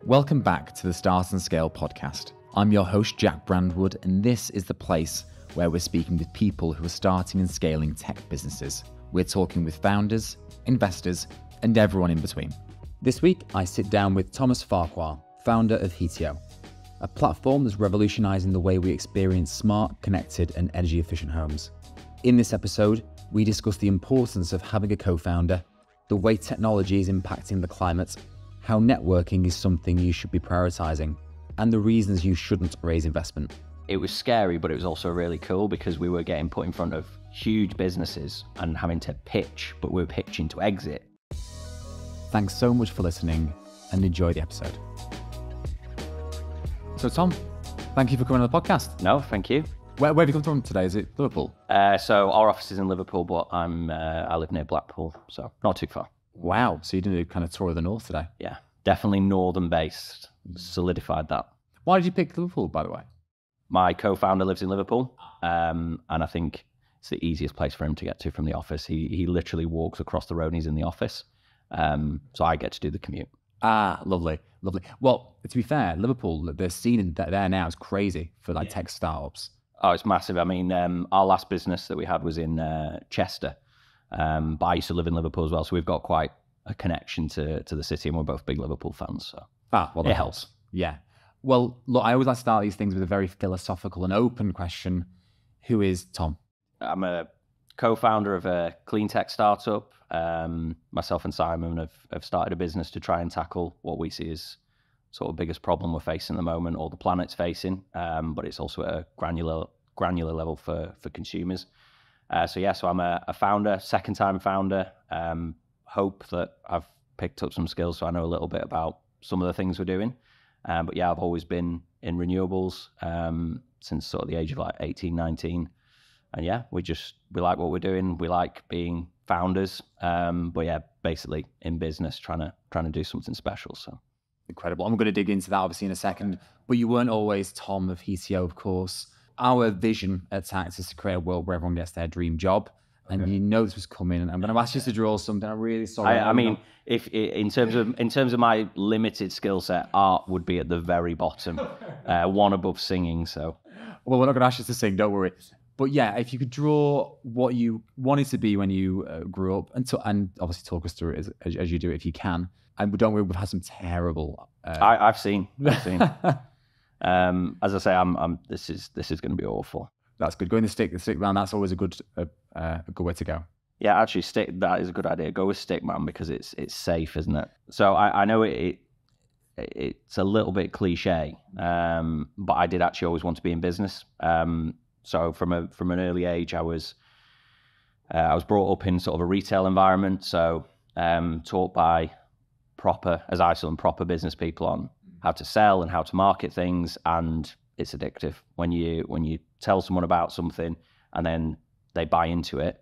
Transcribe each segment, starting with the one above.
Welcome back to the Start and Scale podcast. I'm your host, Jack Brandwood, and this is the place where we're speaking with people who are starting and scaling tech businesses. We're talking with founders, investors, and everyone in between. This week, I sit down with Thomas Farquhar, founder of Heatio, a platform that's revolutionizing the way we experience smart, connected, and energy-efficient homes. In this episode, we discuss the importance of having a co-founder, the way technology is impacting the climate, how networking is something you should be prioritizing, and the reasons you shouldn't raise investment. It was scary, but it was also really cool because we were getting put in front of huge businesses and having to pitch, but we were pitching to exit. Thanks so much for listening and enjoy the episode. So Tom, thank you for coming on the podcast. No, thank you. Where have you come from today? Is it Liverpool? So our office is in Liverpool, but I live near Blackpool, so not too far. Wow, so you did a kind of tour of the north today? Yeah, definitely northern based, solidified that. Why did you pick Liverpool, by the way? My co-founder lives in Liverpool, and I think it's the easiest place for him to get to from the office. He literally walks across the road and he's in the office, so I get to do the commute. Ah, lovely. Well, to be fair, Liverpool, the scene there now is crazy for tech startups. Oh, it's massive. I mean, our last business that we had was in Chester, but I used to live in Liverpool as well, so we've got quite a connection to the city, and we're both big Liverpool fans, so well, it helps. Yeah. Well, look, I always like to start these things with a very philosophical and open question. Who is Tom? I'm a co-founder of a clean tech startup. Myself and Simon have started a business to try and tackle what we see as sort of biggest problem we're facing at the moment, or the planet's facing, but it's also at a granular level for consumers. So I'm a founder, second-time founder. Hope that I've picked up some skills so I know a little bit about some of the things we're doing. But yeah, I've always been in renewables since sort of the age of 18, 19. And yeah, we like what we're doing. We like being founders. But yeah, basically in business, trying to do something special. So incredible. I'm going to dig into that obviously in a second. But you weren't always Tom of Heatio, of course. Our vision at Tax is to create a world where everyone gets their dream job. And you know this was coming. And I'm going to ask you to draw something. I'm really sorry. I mean, if in terms of my limited skill set, art would be at the very bottom, one above singing. So, well, we're not going to ask you to sing. Don't worry. But yeah, if you could draw what you wanted to be when you grew up, and obviously talk us through it as you do it if you can. And don't worry, we've had some terrible. I've seen. As I say, This is going to be awful. That's good. Going the stick man. That's always a good way to go. Yeah, actually, that is a good idea. Go with stick man because it's safe, isn't it? So I know it's a little bit cliche, but I did actually always want to be in business. So from an early age, I was brought up in sort of a retail environment. So taught by proper business people on how to sell and how to market things, and it's addictive when you tell someone about something and then they buy into it.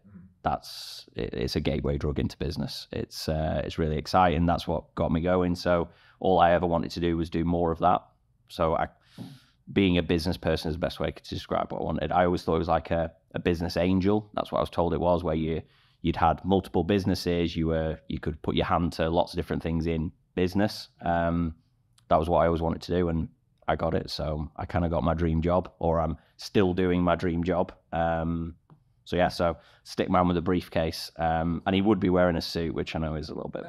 It's a gateway drug into business. It's really exciting. That's what got me going. So all I ever wanted to do was do more of that. So being a business person is the best way to describe what I wanted. I always thought it was like a business angel. That's what I was told it was, where you'd had multiple businesses. You could put your hand to lots of different things in business. That was what I always wanted to do, and I got it. So I kind of got my dream job, or I'm still doing my dream job. So stick man with a briefcase, and he would be wearing a suit, which I know is a little bit.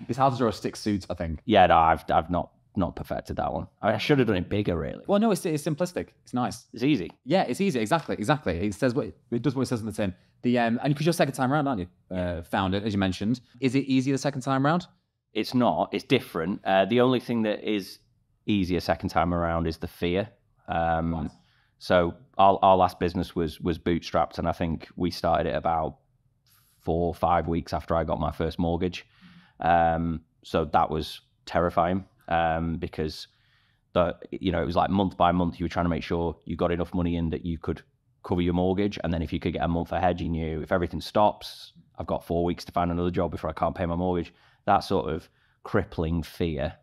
It's hard to draw a stick suit, I think. Yeah, no, I've not perfected that one. I should have done it bigger, really. Well, no, it's simplistic. It's nice. It's easy. Yeah, it's easy. Exactly. It does what it says on the tin. And because you're second time around, aren't you? Founded, as you mentioned. Is it easier the second time around? It's not. It's different. The only thing that is easier second time around is the fear. Right. So our last business was bootstrapped, and I think we started it about 4 or 5 weeks after I got my first mortgage. So that was terrifying because it was like month by month you were trying to make sure you got enough money in that you could cover your mortgage, and then if you could get a month ahead, you knew if everything stops, I've got 4 weeks to find another job before I can't pay my mortgage. That sort of crippling fear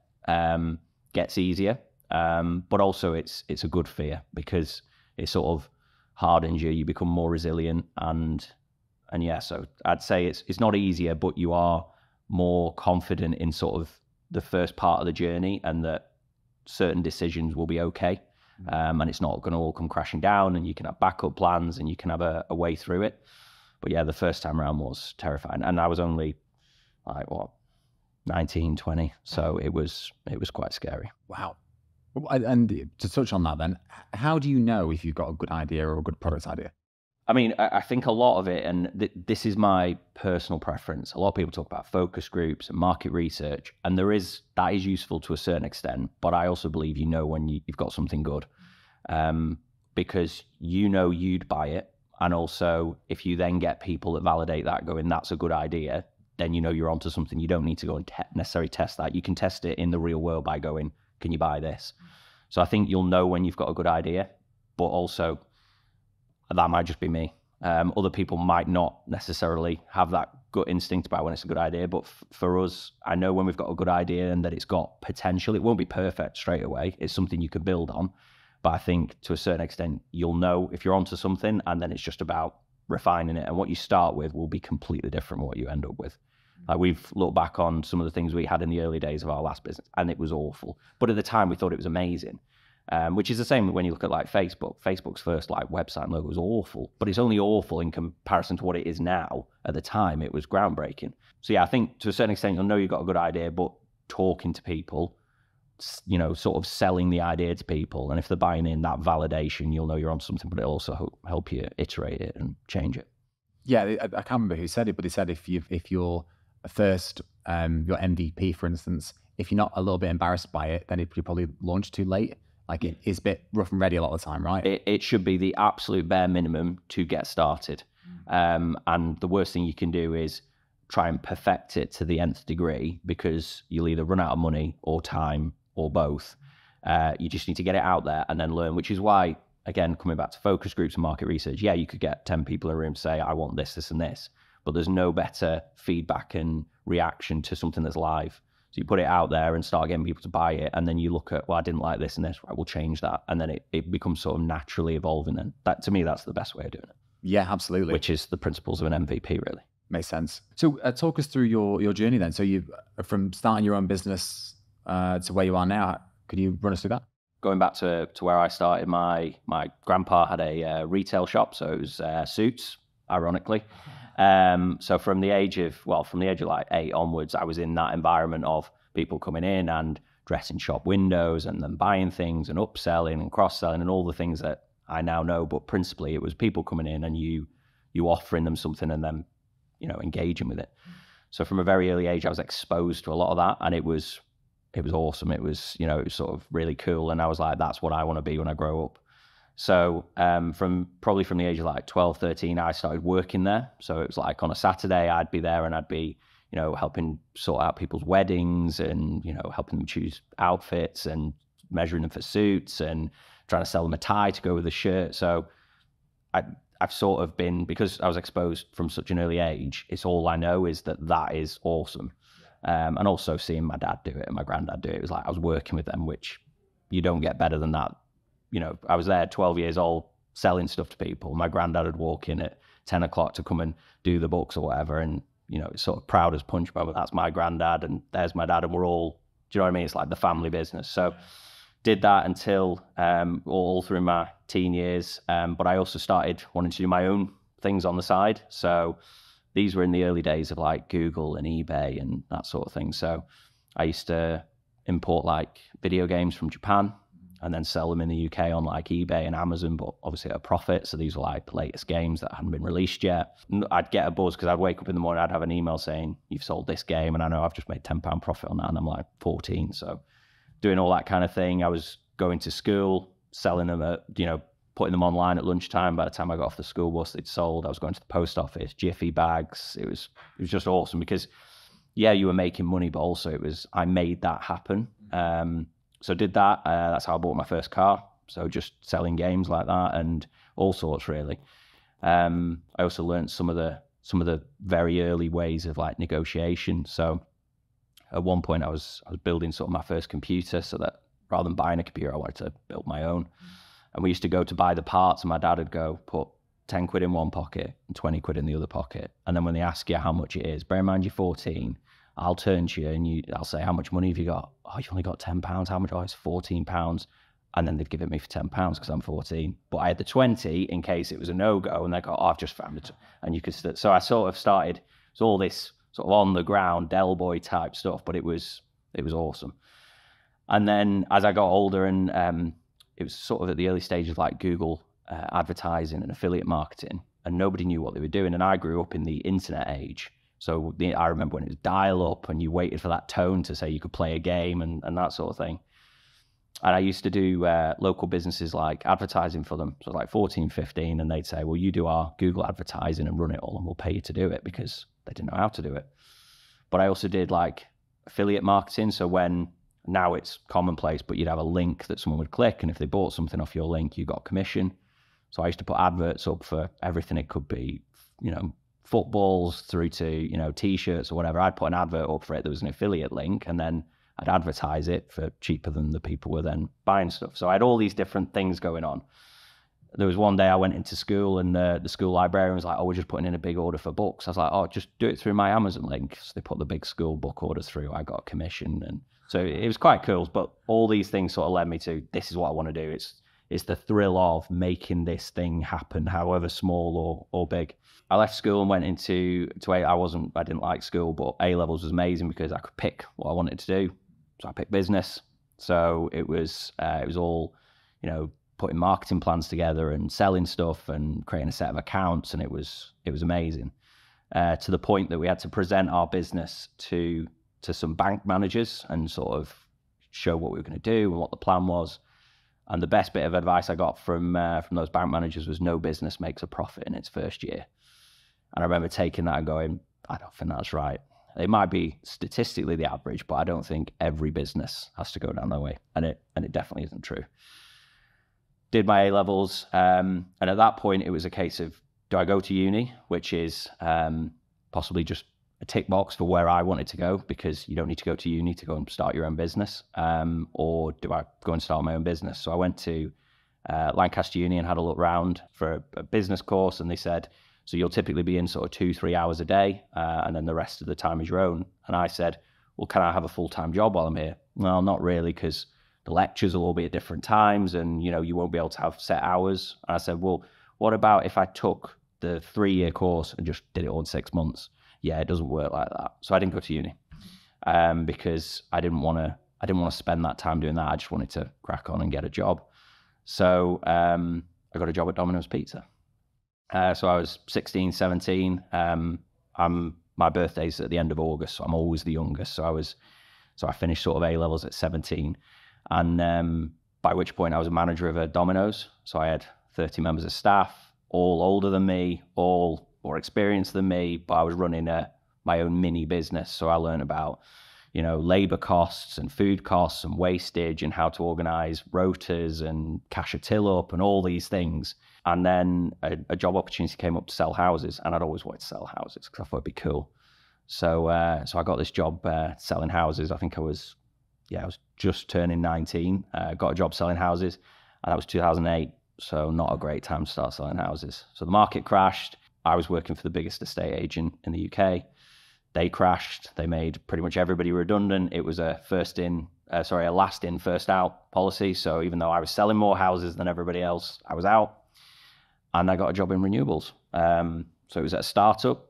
gets easier, but also it's a good fear because it sort of hardens you. You become more resilient, and yeah. So I'd say it's not easier, but you are more confident in sort of the first part of the journey, and that certain decisions will be okay. And it's not going to all come crashing down, and you can have backup plans and you can have a way through it. But yeah, the first time around was terrifying. And I was only like, 19, 20. So it was quite scary. Wow. And to touch on that then, how do you know if you've got a good idea or a good product idea? I mean, I think a lot of it, and this is my personal preference, a lot of people talk about focus groups and market research, and that is useful to a certain extent, but I also believe when you've got something good, because you'd buy it, and also if you then get people that validate that going, that's a good idea, then you're onto something. You don't need to go and necessarily test that. You can test it in the real world by going, can you buy this? So I think you'll know when you've got a good idea, but also that might just be me. Other people might not necessarily have that gut instinct about when it's a good idea, but for us, I know when we've got a good idea and that it's got potential. It won't be perfect straight away. It's something you can build on. But I think to a certain extent, you'll know if you're onto something, and then it's just about refining it. And what you start with will be completely different from what you end up with. Like, we've looked back on some of the things we had in the early days of our last business, and it was awful. But at the time, we thought it was amazing. Which is the same when you look at like Facebook. Facebook's first like website and logo was awful, but it's only awful in comparison to what it is now. At the time, it was groundbreaking. So yeah, I think to a certain extent, you'll know you've got a good idea, but talking to people, sort of selling the idea to people, and if they're buying in that validation, you'll know you're on something, but it'll also help you iterate it and change it. Yeah, I can't remember who said it, but they said if you're first, your MVP, for instance, if you're not a little bit embarrassed by it, then you probably launch too late. Like, it is a bit rough and ready a lot of the time, right? It should be the absolute bare minimum to get started. And the worst thing you can do is try and perfect it to the nth degree, because you'll either run out of money or time or both. You just need to get it out there and then learn, which is why, again, coming back to focus groups and market research, yeah, you could get 10 people in a room to say, I want this, this, and this, but there's no better feedback and reaction to something that's live. So you put it out there and start getting people to buy it, and then you look at, well, I didn't like this and this, right, we'll change that. And then it becomes sort of naturally evolving. And that, to me, that's the best way of doing it. Yeah, absolutely. Which is the principles of an MVP, really. Makes sense. So talk us through your journey then. So you've, from starting your own business to where you are now, could you run us through that? Going back to where I started, my grandpa had a retail shop, so it was suits, ironically. So from the age of like 8 onwards, I was in that environment of people coming in and dressing shop windows and then buying things and upselling and cross-selling and all the things that I now know. But principally, it was people coming in and you offering them something and then, engaging with it. So from a very early age, I was exposed to a lot of that, and it was awesome. It was, it was sort of really cool. And I was like, that's what I want to be when I grow up. So from the age of like 12, 13, I started working there. So it was like on a Saturday, I'd be there and I'd be, helping sort out people's weddings and, helping them choose outfits and measuring them for suits and trying to sell them a tie to go with the shirt. So I've sort of been, because I was exposed from such an early age, it's all I know is that is awesome. And also seeing my dad do it and my granddad do it, it was like I was working with them, which you don't get better than that. I was there 12 years old selling stuff to people. My granddad would walk in at 10 o'clock to come and do the books or whatever. And, it's sort of proud as punch, but that's my granddad and there's my dad. And we're all, do you know what I mean? It's like the family business. So did that until all through my teen years. But I also started wanting to do my own things on the side. So these were in the early days of like Google and eBay and that sort of thing. So I used to import like video games from Japan and then sell them in the UK on like eBay and Amazon, but obviously at a profit. So these were like the latest games that hadn't been released yet. I'd get a buzz because I'd wake up in the morning, I'd have an email saying, you've sold this game, and I know I've just made £10 profit on that, and I'm like 14. So doing all that kind of thing. I was going to school, selling them at, putting them online at lunchtime. By the time I got off the school bus, they'd sold. I was going to the post office, Jiffy bags. It was just awesome because, yeah, you were making money, but also I made that happen. So did that. That's how I bought my first car. So just selling games like that and all sorts, really. I also learned some of the very early ways of like negotiation. So at one point I was building sort of my first computer, so that rather than buying a computer, I wanted to build my own. And we used to go to buy the parts, and my dad would go put 10 quid in one pocket and 20 quid in the other pocket. And then when they ask you how much it is, bear in mind you're 14, I'll turn to you and I'll say, how much money have you got? Oh, you've only got £10. How much? Oh, it's £14. And then they'd give it me for £10 because I'm 14. But I had the 20 in case it was a no-go, and they go, oh, I've just found it. And you could, so I sort of started, it's all this sort of on the ground, Del Boy type stuff, but it was awesome. And then as I got older, and it was sort of at the early stages of like Google advertising and affiliate marketing, and nobody knew what they were doing. And I grew up in the internet age. So I remember when it was dial-up and you waited for that tone to say you could play a game and that sort of thing. And I used to do local businesses like advertising for them. So like 14, 15, and they'd say, well, you do our Google advertising and run it all and we'll pay you to do it, because they didn't know how to do it. But I also did like affiliate marketing. So now it's commonplace, but you'd have a link that someone would click, and if they bought something off your link, you got commission. So I used to put adverts up for everything. It could be, footballs through to, T-shirts or whatever. I'd put an advert up for it. There was an affiliate link, and then I'd advertise it for cheaper than the people were then buying stuff. So I had all these different things going on. There was one day I went into school, and the school librarian was like, oh, we're just putting in a big order for books. I was like, oh, just do it through my Amazon link. So they put the big school book order through. I got a commission. And so it was quite cool. But all these things sort of led me to, this is what I want to do. It's the thrill of making this thing happen, however small or big. I left school and went into I didn't like school, but A-levels was amazing because I could pick what I wanted to do. So I picked business. So it was all, putting marketing plans together and selling stuff and creating a set of accounts. And it was amazing, to the point that we had to present our business to some bank managers and sort of show what we were going to do and what the plan was. And the best bit of advice I got from those bank managers was, no business makes a profit in its first year. And I remember taking that and going, I don't think that's right. It might be statistically the average, but I don't think every business has to go down that way. And it definitely isn't true. Did my A-levels. And at that point, it was a case of, do I go to uni, which is possibly just a tick box for where I wanted to go, because you don't need to go to uni to go and start your own business, or do I go and start my own business? So I went to Lancaster Uni and had a look round for a business course, and they said, so you'll typically be in sort of 2-3 hours a day, and then the rest of the time is your own. And I said, well, can I have a full-time job while I'm here? Well, not really, because the lectures will all be at different times, and you won't be able to have set hours. And I said, well, what about if I took the 3-year course and just did it all in 6 months? Yeah, it doesn't work like that. So I didn't go to uni, because I didn't want to spend that time doing that. I just wanted to crack on and get a job. So I got a job at Domino's Pizza. So I was 16, 17. My birthday's at the end of August, so I'm always the youngest. So I finished sort of A-levels at 17. And by which point I was a manager of a Domino's. So I had 30 members of staff, all older than me, all more experienced than me, but I was running my own mini business. So I learned about, labor costs and food costs and wastage and how to organize rotas and cash a till up and all these things. And then a job opportunity came up to sell houses, and I'd always wanted to sell houses because I thought it'd be cool. So I got this job selling houses. I think I was just turning 19. Got a job selling houses, and that was 2008. So not a great time to start selling houses. So the market crashed. I was working for the biggest estate agent in the UK. They crashed. They made pretty much everybody redundant. It was a last in, first out policy. So even though I was selling more houses than everybody else, I was out. And I got a job in renewables. So it was at a startup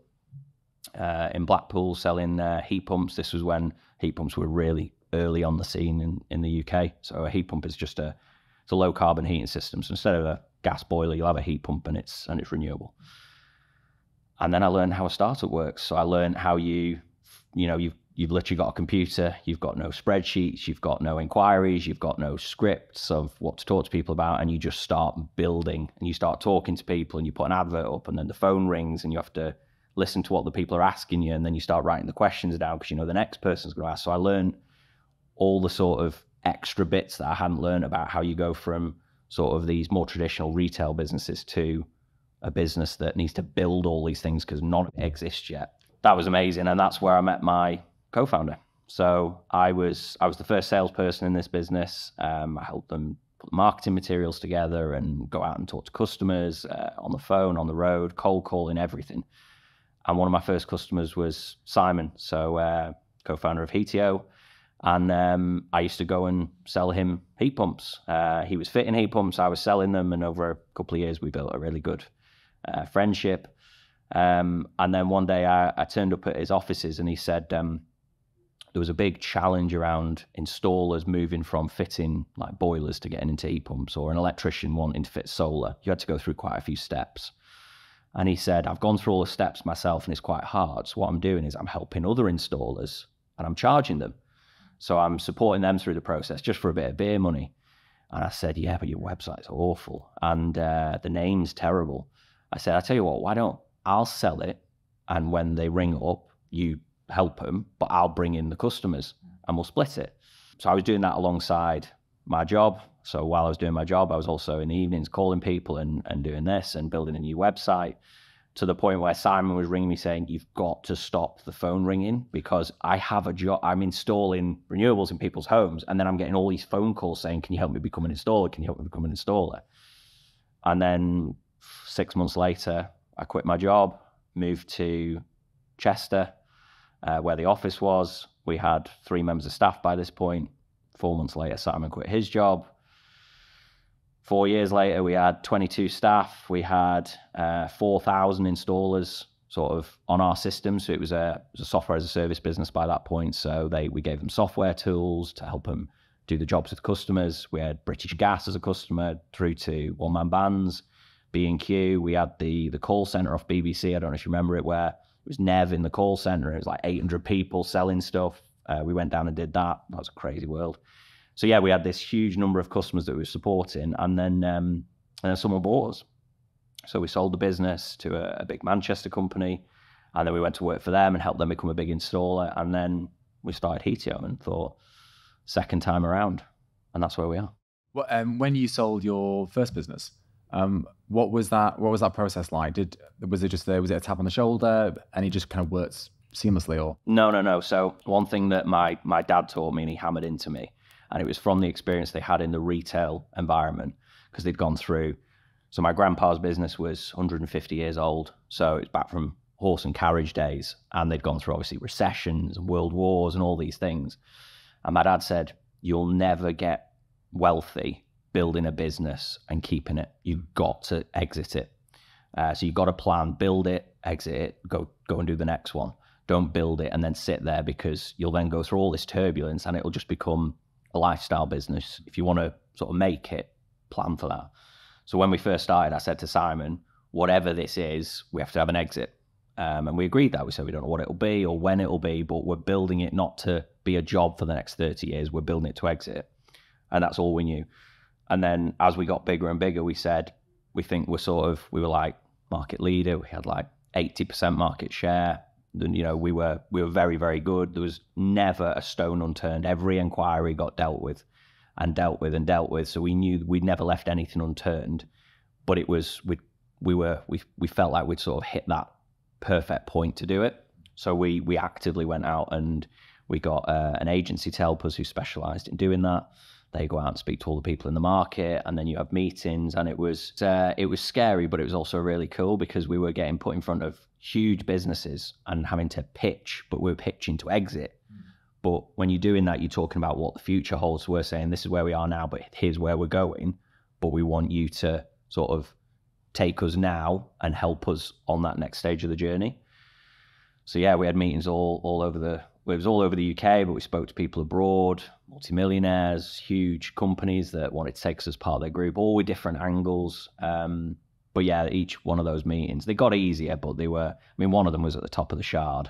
in Blackpool selling heat pumps. This was when heat pumps were really early on the scene in the UK. So a heat pump is just it's a low carbon heating system. So instead of a gas boiler, you'll have a heat pump, and it's renewable. And then I learned how a startup works. So I learned how you've literally got a computer, you've got no spreadsheets, you've got no inquiries, you've got no scripts of what to talk to people about, and you just start building, and you start talking to people, and you put an advert up, and then the phone rings, and you have to listen to what the people are asking you, and then you start writing the questions down because the next person's going to ask. So I learned all the sort of extra bits that I hadn't learned about how you go from sort of these more traditional retail businesses to a business that needs to build all these things because none of it exists yet. That was amazing, and that's where I met my co-founder. So I was the first salesperson in this business. I helped them put marketing materials together and go out and talk to customers on the phone, on the road, cold calling, everything. And one of my first customers was Simon. So co-founder of Heatio. And I used to go and sell him heat pumps. He was fitting heat pumps, I was selling them, and over a couple of years we built a really good friendship. And then one day I turned up at his offices and he said there was a big challenge around installers moving from fitting like boilers to getting into heat pumps, or an electrician wanting to fit solar. You had to go through quite a few steps. And he said, I've gone through all the steps myself and it's quite hard. So what I'm doing is I'm helping other installers and I'm charging them. So I'm supporting them through the process just for a bit of beer money. And I said, yeah, but your website's awful. And the name's terrible. I said, I tell you what, I'll sell it. And when they ring up, you help them, but I'll bring in the customers and we'll split it. So I was doing that alongside my job. So while I was doing my job, I was also in the evenings calling people and doing this and building a new website, to the point where Simon was ringing me saying, you've got to stop the phone ringing, because I have a job. I'm installing renewables in people's homes, and then I'm getting all these phone calls saying, can you help me become an installer? Can you help me become an installer? And then 6 months later, I quit my job, moved to Chester, where the office was. We had 3 members of staff by this point. 4 months later, Simon quit his job. 4 years later, we had 22 staff. We had 4,000 installers sort of on our system. So it was a software as a service business by that point. So we gave them software tools to help them do the jobs with customers. We had British Gas as a customer, through to one-man bands, B&Q. We had the call center off BBC. I don't know if you remember it, where it was Nev in the call center. It was like 800 people selling stuff. We went down and did that. That was a crazy world. So yeah, we had this huge number of customers that we were supporting, and then someone bought us. So we sold the business to a big Manchester company, and then we went to work for them and helped them become a big installer. And then we started Heatio and thought, second time around, and that's where we are. Well, when you sold your first business, what was that process like? Was it a tap on the shoulder and it just kind of worked seamlessly, or? No. So one thing that my dad taught me and he hammered into me, and it was from the experience they had in the retail environment, because they'd gone through. So my grandpa's business was 150 years old. So it's back from horse and carriage days. And they'd gone through obviously recessions and world wars and all these things. And my dad said, you'll never get wealthy building a business and keeping it. You've got to exit it. So you've got to plan, build it, exit it, go and do the next one. Don't build it and then sit there, because you'll then go through all this turbulence and it'll just become a lifestyle business. If you want to sort of make it, plan for that. So when we first started, I said to Simon, whatever this is, we have to have an exit. And we agreed that. We said we don't know what it'll be or when it'll be, but we're building it not to be a job for the next 30 years. We're building it to exit. And that's all we knew. And then as we got bigger and bigger, we said, we think we were like market leader. We had like 80% market share. You know, we were very, very good. There was never a stone unturned. Every inquiry got dealt with. So we knew we'd never left anything unturned. But it was we felt like we'd sort of hit that perfect point to do it. So we actively went out and we got an agency to help us who specialised in doing that. They go out and speak to all the people in the market, and then you have meetings, and it was scary, but it was also really cool, because we were getting put in front of huge businesses and having to pitch, but we were pitching to exit. But when you're doing that, you're talking about what the future holds. We're saying this is where we are now, but here's where we're going. But we want you to sort of take us now and help us on that next stage of the journey. So yeah, we had meetings all over the UK, but we spoke to people abroad, multimillionaires, huge companies that wanted to take us as part of their group, all with different angles. But yeah, each one of those meetings, they got easier, but one of them was at the top of the Shard,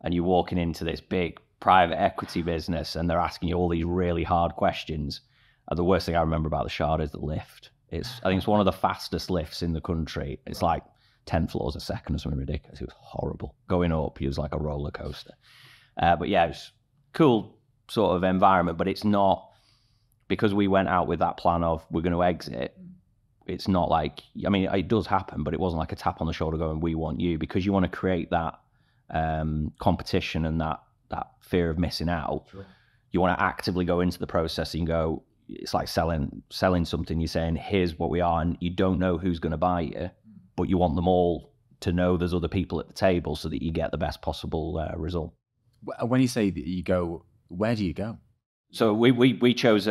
and you're walking into this big private equity business and they're asking you all these really hard questions. And the worst thing I remember about the Shard is the lift. I think it's one of the fastest lifts in the country. It's like 10 floors a second or something ridiculous. It was horrible. Going up, it was like a roller coaster. But yeah, it was cool sort of environment, but it's not, because we went out with that plan of we're going to exit. It's not like, I mean, it does happen, but it wasn't like a tap on the shoulder going, we want you, because you want to create that competition and that fear of missing out. Sure. You want to actively go into the process and go, it's like selling something. You're saying, here's what we are, and you don't know who's going to buy you, but you want them all to know there's other people at the table so that you get the best possible result. When you say that you go, where do you go? So we chose,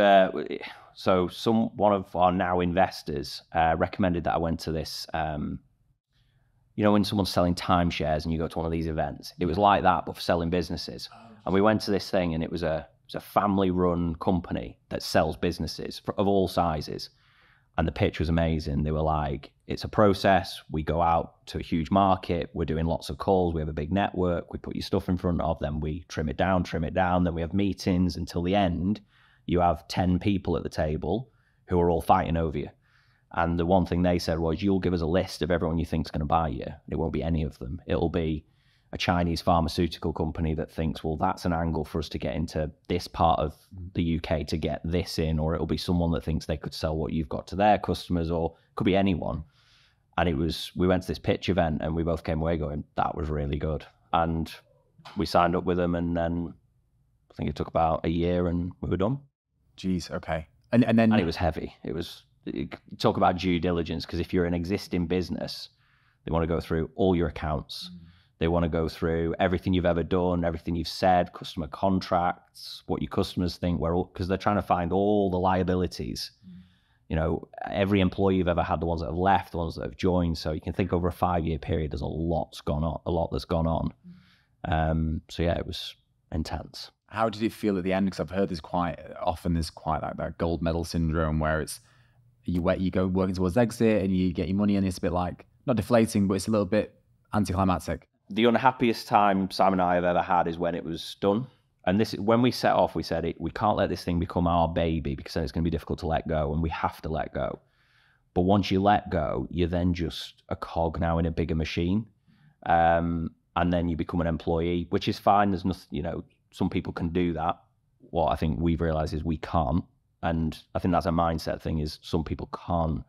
so one of our now investors recommended that I went to this, when someone's selling timeshares and you go to one of these events, it was like that, but for selling businesses. And we went to this thing, and it was a family-run company that sells businesses of all sizes. And the pitch was amazing. They were like, it's a process. We go out to a huge market. We're doing lots of calls. We have a big network. We put your stuff in front of them. We trim it down. Then we have meetings until the end. You have 10 people at the table who are all fighting over you. And the one thing they said was, you'll give us a list of everyone you think's going to buy you. It won't be any of them. It'll be a Chinese pharmaceutical company that thinks, well, that's an angle for us to get into this part of the UK to get this in, or it'll be someone that thinks they could sell what you've got to their customers, or it could be anyone. And we went to this pitch event, and we both came away going, that was really good. And we signed up with them, and then I think it took about a year and we were done. Jeez, okay. And then it was heavy. Talk about due diligence, because if you're an existing business, they want to go through all your accounts. They want to go through everything you've ever done, everything you've said, customer contracts, what your customers think, because they're trying to find all the liabilities. Every employee you've ever had, the ones that have left, the ones that have joined. So you can think over a 5-year period, there's a lot that's gone on. So yeah, it was intense. How did it feel at the end? Because I've heard there's quite like that gold medal syndrome where it's you go working towards exit and you get your money, and it's a bit like, not deflating, but it's a little bit anticlimactic. The unhappiest time Simon and I have ever had is when it was done. And when we set off, we said we can't let this thing become our baby, because then it's going to be difficult to let go, and we have to let go. But once you let go, you're then just a cog now in a bigger machine. And then you become an employee, which is fine. There's nothing, some people can do that. What I think we've realized is we can't. And I think that's a mindset thing, is some people can't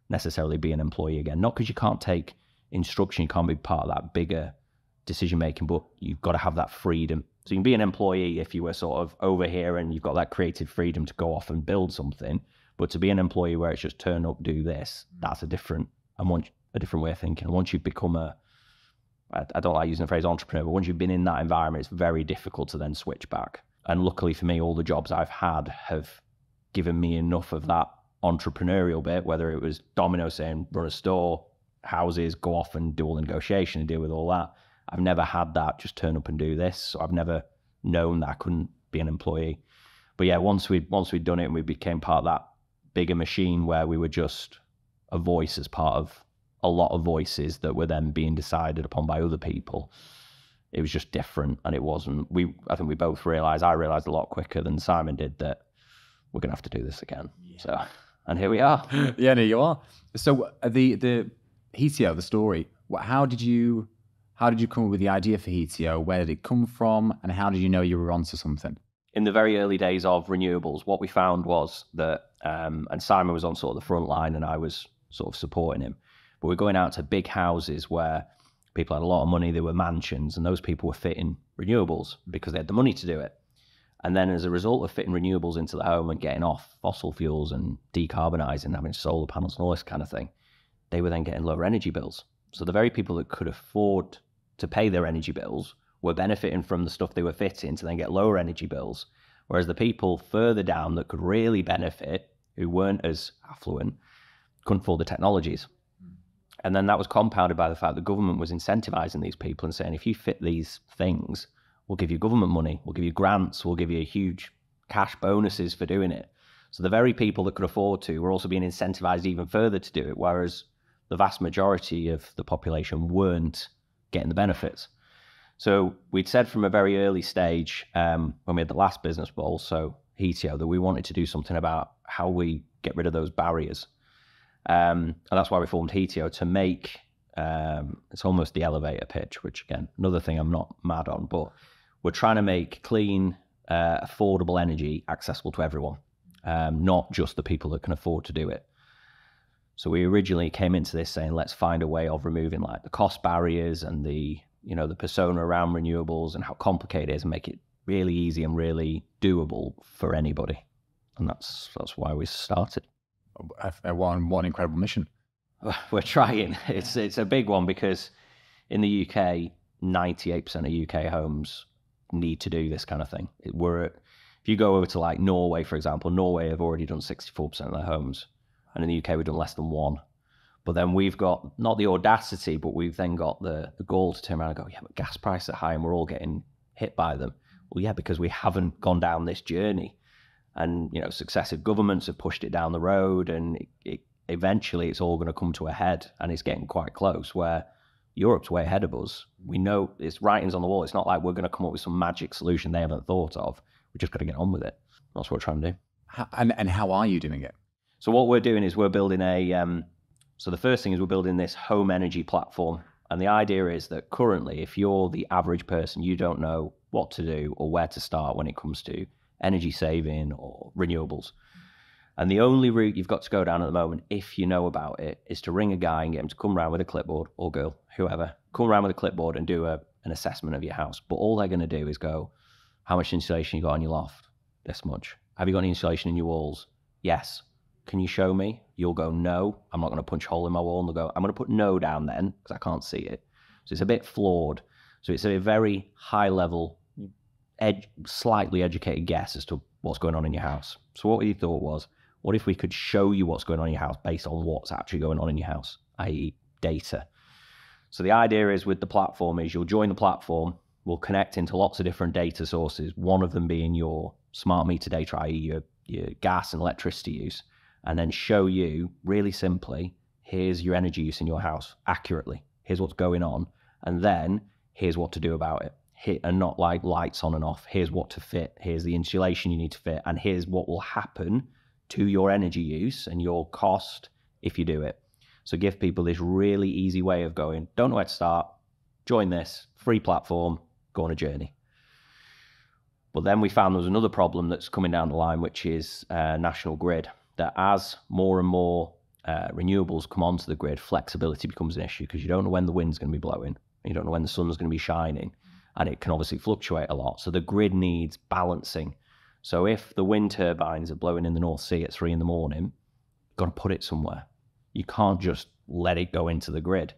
necessarily be an employee again. Not because you can't take instruction, you can't be part of that bigger decision making, but you've got to have that freedom. So you can be an employee if you were sort of over here and you've got that creative freedom to go off and build something. But to be an employee where it's just turn up, do this, that's a different way of thinking. Once you've become I don't like using the phrase entrepreneur, but once you've been in that environment, it's very difficult to then switch back. And luckily for me, all the jobs I've had have given me enough of that entrepreneurial bit, whether it was Domino saying run a store, houses, go off and do all the negotiation and deal with all that. I've never had that, just turn up and do this. So I've never known that I couldn't be an employee. But yeah, once we'd done it and we became part of that bigger machine where we were just a voice as part of a lot of voices that were then being decided upon by other people, it was just different. And it wasn't, I think we both I realized a lot quicker than Simon did that we're going to have to do this again. Yeah. So, and here we are. Yeah, there you are. So the Heatio, the story, how did you come up with the idea for Heatio? Where did it come from? And how did you know you were onto something? In the very early days of renewables, what we found was that, and Simon was on sort of the front line and I was sort of supporting him, but we're going out to big houses where people had a lot of money, they were mansions, and those people were fitting renewables because they had the money to do it. And then as a result of fitting renewables into the home and getting off fossil fuels and decarbonising, having solar panels and all this kind of thing, they were then getting lower energy bills. So the very people that could afford to pay their energy bills were benefiting from the stuff they were fitting to then get lower energy bills. Whereas the people further down that could really benefit, who weren't as affluent, couldn't afford the technologies. And then that was compounded by the fact the government was incentivizing these people and saying, if you fit these things, we'll give you government money, we'll give you grants, we'll give you huge cash bonuses for doing it. So the very people that could afford to were also being incentivized even further to do it, whereas the vast majority of the population weren't getting the benefits. So we'd said from a very early stage, when we had the last business, but also Heatio, that we wanted to do something about how we get rid of those barriers. And that's why we formed Heatio, to make, it's almost the elevator pitch, which again, another thing I'm not mad on, but we're trying to make clean, affordable energy accessible to everyone, not just the people that can afford to do it. So we originally came into this saying, let's find a way of removing like the cost barriers and the persona around renewables and how complicated it is, and make it really easy and really doable for anybody. And that's why we started. What an incredible mission. We're trying. It's a big one because in the UK, 98% of UK homes need to do this kind of thing. If you go over to like Norway, for example, Norway have already done 64% of their homes. And in the UK, we've done less than 1%. But then we've got not the audacity, but we've then got the gall to turn around and go, yeah, but gas prices are high and we're all getting hit by them. Well, yeah, because we haven't gone down this journey. And, successive governments have pushed it down the road, and eventually it's all going to come to a head, and it's getting quite close where Europe's way ahead of us. We know it's writings on the wall. It's not like we're going to come up with some magic solution they haven't thought of. We just got to get on with it. That's what we're trying to do. And how are you doing it? So what we're doing is we're building so the first thing is we're building this home energy platform. And the idea is that currently, if you're the average person, you don't know what to do or where to start when it comes to energy saving or renewables. And the only route you've got to go down at the moment, if you know about it, is to ring a guy and get him to come around with a clipboard, or girl, whoever, come around with a clipboard and do an assessment of your house. But all they're going to do is go, how much insulation you got on your loft? This much. Have you got any insulation in your walls? Yes. Can you show me? You'll go, no. I'm not going to punch a hole in my wall. And they'll go, I'm going to put no down then because I can't see it. So it's a bit flawed. So it's a very high level, slightly educated guess as to what's going on in your house. So what we thought was, what if we could show you what's going on in your house based on what's actually going on in your house, i.e. data? So the idea is with the platform is you'll join the platform, we'll connect into lots of different data sources, one of them being your smart meter data, i.e. your gas and electricity use, and then show you really simply, here's your energy use in your house accurately. Here's what's going on. And then here's what to do about it. And not like lights on and off. Here's what to fit. Here's the insulation you need to fit. And here's what will happen to your energy use and your cost if you do it. So give people this really easy way of going, don't know where to start, join this free platform, go on a journey. But then we found there was another problem that's coming down the line, which is national grid. That as more and more renewables come onto the grid, flexibility becomes an issue because you don't know when the wind's going to be blowing, you don't know when the sun's going to be shining, and it can obviously fluctuate a lot. So the grid needs balancing. So if the wind turbines are blowing in the North Sea at 3 a.m, you've got to put it somewhere. You can't just let it go into the grid.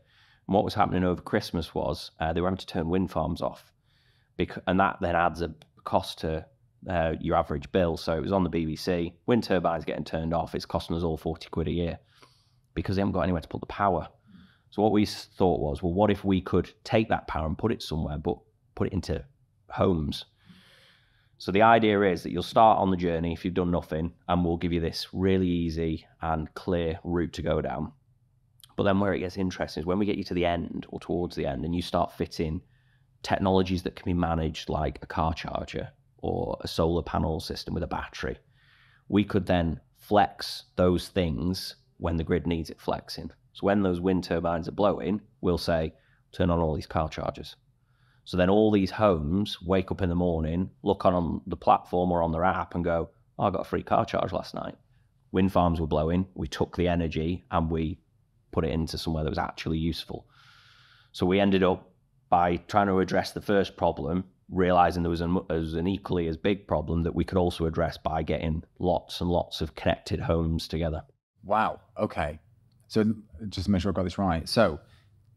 And what was happening over Christmas was they were having to turn wind farms off, and that then adds a cost to your average bill. So it was on the BBC, wind turbines getting turned off, it's costing us all 40 quid a year because they haven't got anywhere to put the power. So what we thought was, well, what if we could take that power and put it somewhere, but put it into homes? So the idea is that you'll start on the journey if you've done nothing, and we'll give you this really easy and clear route to go down. But then where it gets interesting is when we get you to the end or towards the end and you start fitting technologies that can be managed like a car charger or a solar panel system with a battery, we could then flex those things when the grid needs it flexing. So when those wind turbines are blowing, we'll say, turn on all these car chargers. So then all these homes wake up in the morning, look on the platform or on their app and go, oh, I got a free car charge last night. Wind farms were blowing, we took the energy and we put it into somewhere that was actually useful. So we ended up, by trying to address the first problem, realizing there was an equally as big problem that we could also address by getting lots and lots of connected homes together. Wow. Okay. So just to make sure I got this right. So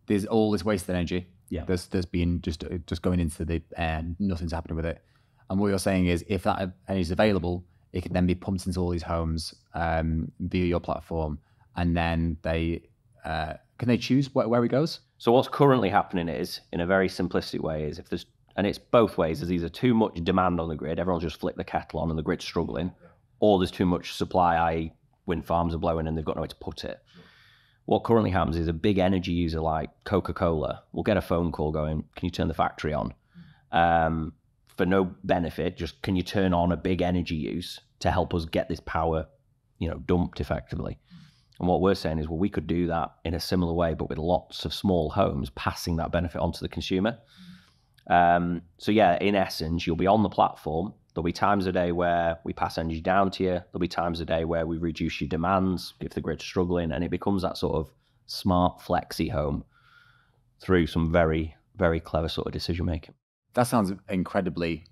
there's all this wasted energy. Yeah. There's been just going into the air, nothing's happening with it. And what you're saying is if that energy is available, it can then be pumped into all these homes via your platform. And then can they choose where it goes? So what's currently happening is, in a very simplistic way, is if there's, and it's both ways, there's either too much demand on the grid, everyone's just flick the kettle on and the grid's struggling, or there's too much supply, i.e. wind farms are blowing and they've got nowhere to put it. What currently happens is a big energy user like Coca-Cola will get a phone call going, can you turn the factory on? For no benefit, just can you turn on a big energy use to help us get this power, dumped effectively. And what we're saying is, well, we could do that in a similar way, but with lots of small homes passing that benefit onto the consumer. So yeah, in essence, you'll be on the platform. There'll be times a day where we pass energy down to you. There'll be times a day where we reduce your demands if the grid's struggling, and it becomes that sort of smart flexi home through some very, very clever sort of decision making. That sounds like an incredibly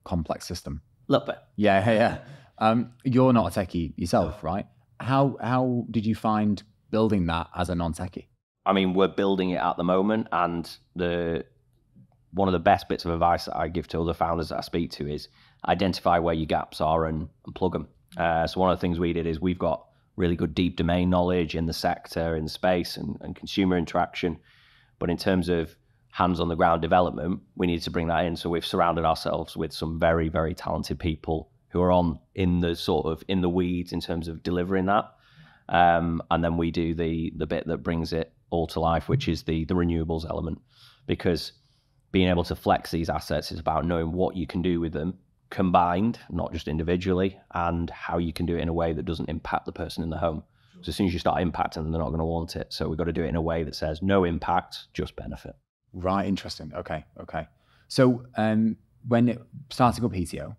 complex system. A little bit. Yeah. You're not a techie yourself, right? How did you find building that as a non-techie? I mean, we're building it at the moment, and one of the best bits of advice that I give to other founders that I speak to is identify where your gaps are and plug them. So one of the things we did is we've got really good deep domain knowledge in the sector, in the space and consumer interaction. But in terms of hands on the ground development, we need to bring that in. So we've surrounded ourselves with some very, very talented people who are in the weeds in terms of delivering that. And then we do the bit that brings it all to life, which is the renewables element, because being able to flex these assets is about knowing what you can do with them combined, not just individually, and how you can do it in a way that doesn't impact the person in the home. So as soon as you start impacting them, they're not going to want it. So we've got to do it in a way that says no impact, just benefit. Right, interesting. Okay. So when starting up Heatio,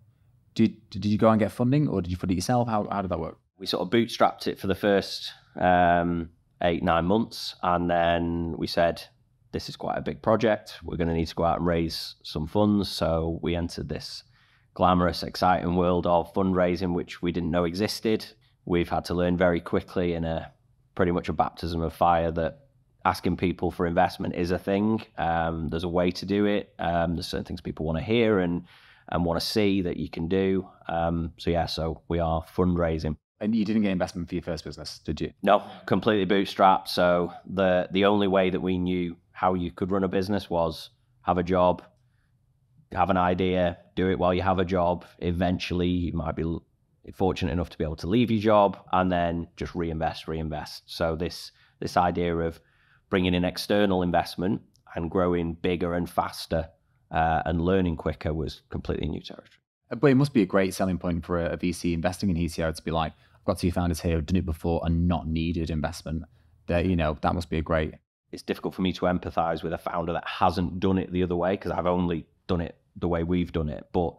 did you go and get funding, or did you fund it yourself? How did that work? We sort of bootstrapped it for the first 8-9 months, and then we said, this is quite a big project. We're going to need to go out and raise some funds. So we entered this glamorous, exciting world of fundraising, which we didn't know existed. We've had to learn very quickly in pretty much a baptism of fire that asking people for investment is a thing. There's a way to do it. There's certain things people want to hear and want to see that you can do. So we are fundraising. And you didn't get investment for your first business, did you? No, completely bootstrapped. So the only way that we knew how you could run a business was have a job, have an idea, do it while you have a job. Eventually, you might be fortunate enough to be able to leave your job and then just reinvest. So this idea of bringing in external investment and growing bigger and faster and learning quicker was completely new territory. But it must be a great selling point for a VC investing in Heatio to be like, I've got 2 founders here who've done it before and not needed investment. That must be a great... It's difficult for me to empathize with a founder that hasn't done it the other way, because I've only done it the way we've done it. But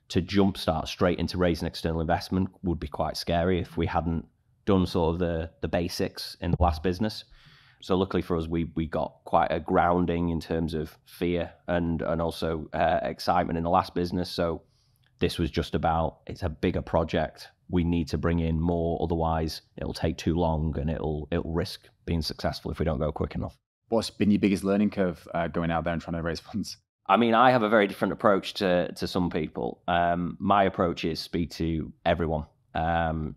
to jumpstart straight into raising external investment would be quite scary if we hadn't done sort of the basics in the last business. So luckily for us, we got quite a grounding in terms of fear and also excitement in the last business. So this was just about, it's a bigger project. We need to bring in more, otherwise it'll take too long and it'll risk being successful if we don't go quick enough. What's been your biggest learning curve going out there and trying to raise funds? I mean, I have a very different approach to some people. My approach is speak to everyone,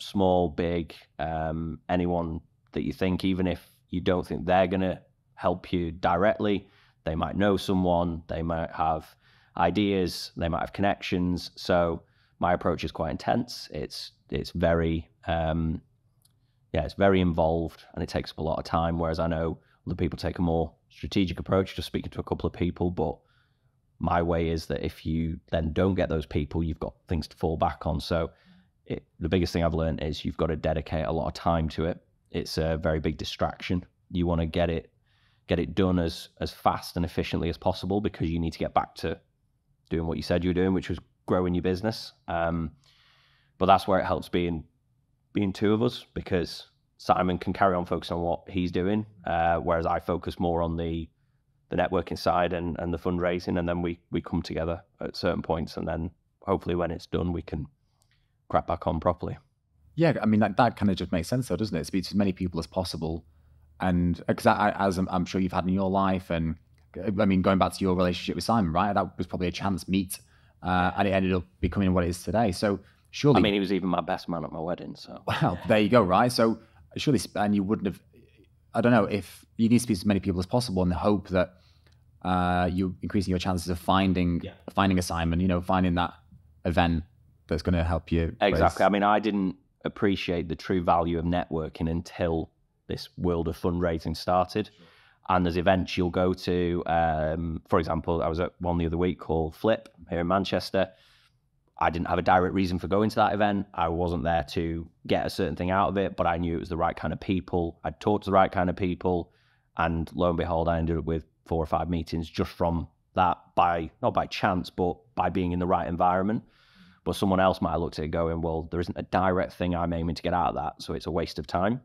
small, big, anyone that you think, even if you don't think they're going to help you directly, they might know someone, they might have ideas, they might have connections. So my approach is quite intense. It's very it's very involved and it takes up a lot of time. Whereas I know other people take a more strategic approach, just speaking to a couple of people. But my way is that if you then don't get those people, you've got things to fall back on. So the biggest thing I've learned is you've got to dedicate a lot of time to it. It's a very big distraction. You want to get it done as fast and efficiently as possible, because you need to get back to doing what you said you were doing, which was growing your business. But that's where it helps being 2 of us, because Simon can carry on focusing on what he's doing, whereas I focus more on the networking side and the fundraising, and then we come together at certain points, and then hopefully when it's done, we can crack back on properly. Yeah, I mean, that kind of just makes sense though, doesn't it? Speak to as many people as possible. And because as I'm sure you've had in your life, and I mean, going back to your relationship with Simon, right? That was probably a chance meet, and it ended up becoming what it is today. So surely... I mean, he was even my best man at my wedding, so... Well, there you go, right? So surely, and you wouldn't have... I don't know, if you need to speak to as many people as possible in the hope that you're increasing your chances of finding a Simon, finding that event that's going to help you. Exactly. I mean, I didn't appreciate the true value of networking until this world of fundraising started. Sure. And there's events you'll go to. For example, I was at one the other week called Flip here in Manchester. I didn't have a direct reason for going to that event. I wasn't there to get a certain thing out of it, but I knew it was the right kind of people. I'd talked to the right kind of people. And lo and behold, I ended up with 4 or 5 meetings just from that, not by chance, but by being in the right environment. But someone else might have looked at it going, well, there isn't a direct thing I'm aiming to get out of that, so it's a waste of time.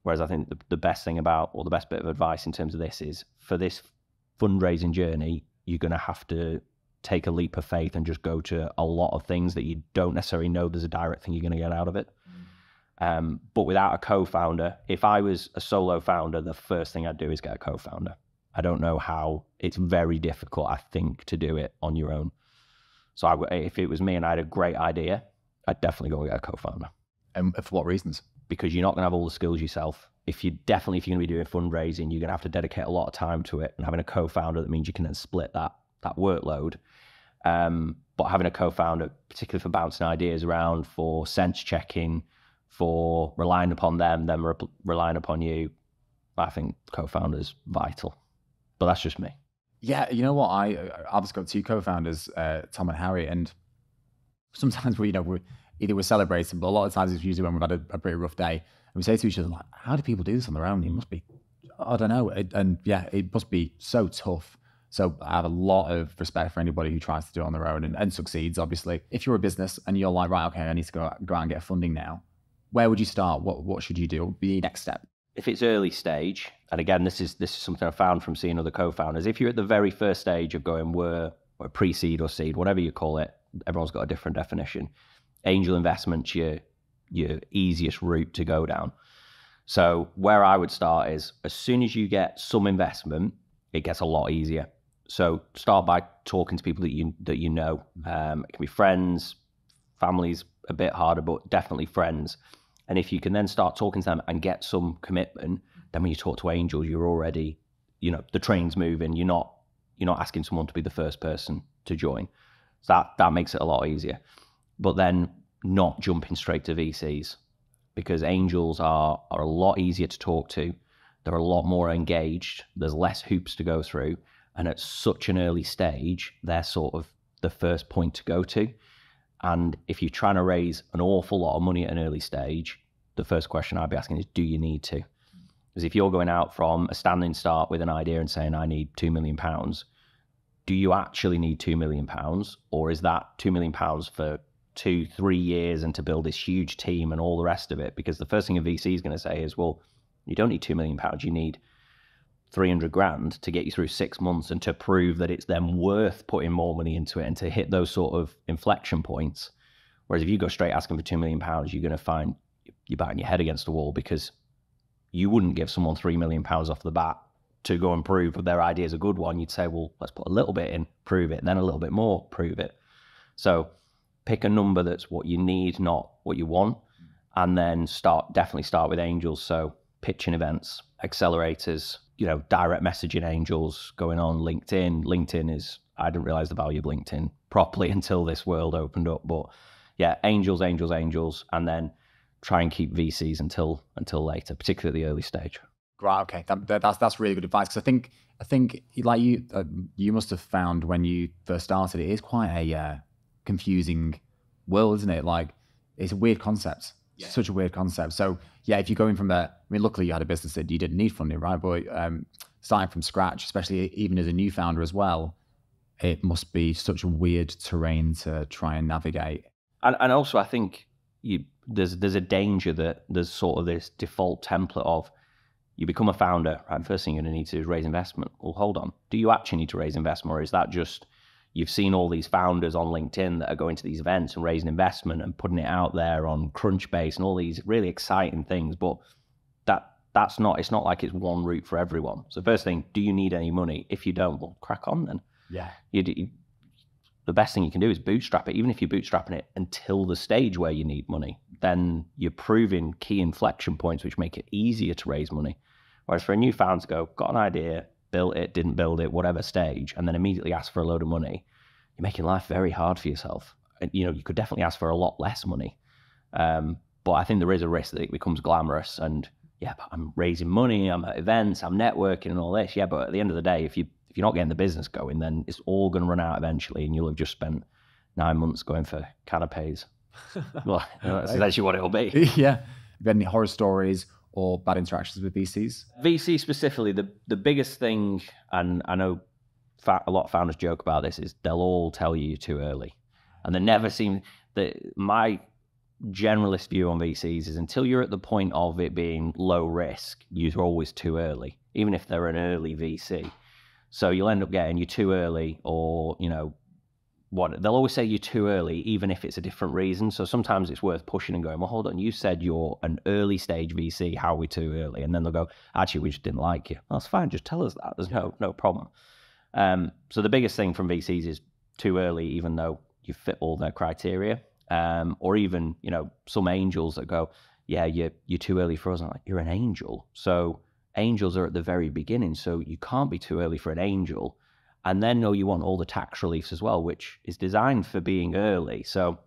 Whereas I think the best thing about, or the best bit of advice in terms of this is, for this fundraising journey, you're going to have to take a leap of faith and just go to a lot of things that you don't necessarily know there's a direct thing you're going to get out of it. But without a co-founder, if I was a solo founder, the first thing I'd do is get a co-founder. I don't know how. It's very difficult, I think, to do it on your own. So if it was me and I had a great idea, I'd definitely go and get a co-founder. And for what reasons? Because you're not going to have all the skills yourself. If you're going to be doing fundraising, you're going to have to dedicate a lot of time to it. And having a co-founder, that means you can then split that workload. But having a co-founder, particularly for bouncing ideas around, for sense checking, for relying upon them relying upon you, I think co-founder's vital. But that's just me. Yeah, you know what? I've just got two co-founders, Tom and Harry, and sometimes we're celebrating, but a lot of times it's usually when we've had a pretty rough day, and we say to each other, like, how do people do this on their own? It must be, I don't know. It must be so tough. So I have a lot of respect for anybody who tries to do it on their own and succeeds, obviously. If you're a business and you're like, right, okay, I need to go out and get funding now, where would you start? What should you do? What would be the next step? If it's early stage, and again, this is something I found from seeing other co-founders, if you're at the very first stage of going we're pre-seed or seed, whatever you call it, everyone's got a different definition. Angel investment's your easiest route to go down. So where I would start is, as soon as you get some investment, it gets a lot easier. So start by talking to people that you know. It can be friends, families, a bit harder, but definitely friends. And if you can then start talking to them and get some commitment, then when you talk to angels, you're already, the train's moving. You're not asking someone to be the first person to join. So that makes it a lot easier. But then not jumping straight to VCs, because angels are a lot easier to talk to. They're a lot more engaged. There's less hoops to go through. And at such an early stage, they're sort of the first point to go to. And if you're trying to raise an awful lot of money at an early stage, the first question I'd be asking is, do you need to? Because if you're going out from a standing start with an idea and saying, I need £2 million, do you actually need £2 million? Or is that £2 million for 2-3 years and to build this huge team and all the rest of it? Because the first thing a VC is going to say is, well, you don't need £2 million. You need 300 grand to get you through 6 months and to prove that it's then worth putting more money into it and to hit those sort of inflection points. Whereas if you go straight asking for £2 million, you're going to find you're batting your head against the wall, because you wouldn't give someone £3 million off the bat to go and prove that their idea is a good one. You'd say, well, let's put a little bit in, prove it, then a little bit more, prove it. So pick a number that's what you need, not what you want. And then definitely start with angels. So pitching events, accelerators, direct messaging angels, going on LinkedIn. I didn't realize the value of LinkedIn properly until this world opened up. But yeah, angels, and then try and keep VCs until later, particularly at the early stage. Right. Okay. That's really good advice. Because I think like you must have found when you first started, it is quite a confusing world, isn't it? Like, it's a weird concept. Yeah. Such a weird concept. So yeah, if you're going from there, I mean, luckily you had a business that you didn't need funding, right? But starting from scratch, especially even as a new founder as well, it must be such a weird terrain to try and navigate. And also, I think there's a danger that there's sort of this default template of, you become a founder, right? The first thing you're going to need to do is raise investment. Well, hold on. Do you actually need to raise investment, or is that just you've seen all these founders on LinkedIn that are going to these events and raising investment and putting it out there on Crunchbase and all these really exciting things, but it's not like it's one route for everyone. So first thing, do you need any money? If you don't, well, crack on then. Yeah. The best thing you can do is bootstrap it. Even if you're bootstrapping it until the stage where you need money, then you're proving key inflection points which make it easier to raise money. Whereas for a new founder to go, got an idea, built it, didn't build it, whatever stage, and then immediately ask for a load of money, you're making life very hard for yourself. And, you could definitely ask for a lot less money. But I think there is a risk that it becomes glamorous and, yeah, but I'm raising money, I'm at events, I'm networking and all this. Yeah, but at the end of the day, if you're not getting the business going, then it's all going to run out eventually, and you'll have just spent 9 months going for canapés. Well, that's essentially what it'll be. Yeah. Have you had any horror stories or bad interactions with VCs? VC specifically, the biggest thing, and I know a lot of founders joke about this, is they'll all tell you you're too early. And they never seem that my generalist view on VCs is until you're at the point of it being low risk, you're always too early, even if they're an early VC. So you'll end up getting you too early, or, they'll always say you're too early, even if it's a different reason. So sometimes it's worth pushing and going, well, hold on, you said you're an early stage VC. How are we too early? And then they'll go, actually, we just didn't like you. Well, that's fine. Just tell us that. There's no problem. So the biggest thing from VCs is too early, even though you fit all their criteria. Or even, some angels that go, yeah, you're too early for us. I'm like, you're an angel. So angels are at the very beginning. So you can't be too early for an angel. And then you want all the tax reliefs as well, which is designed for being early. So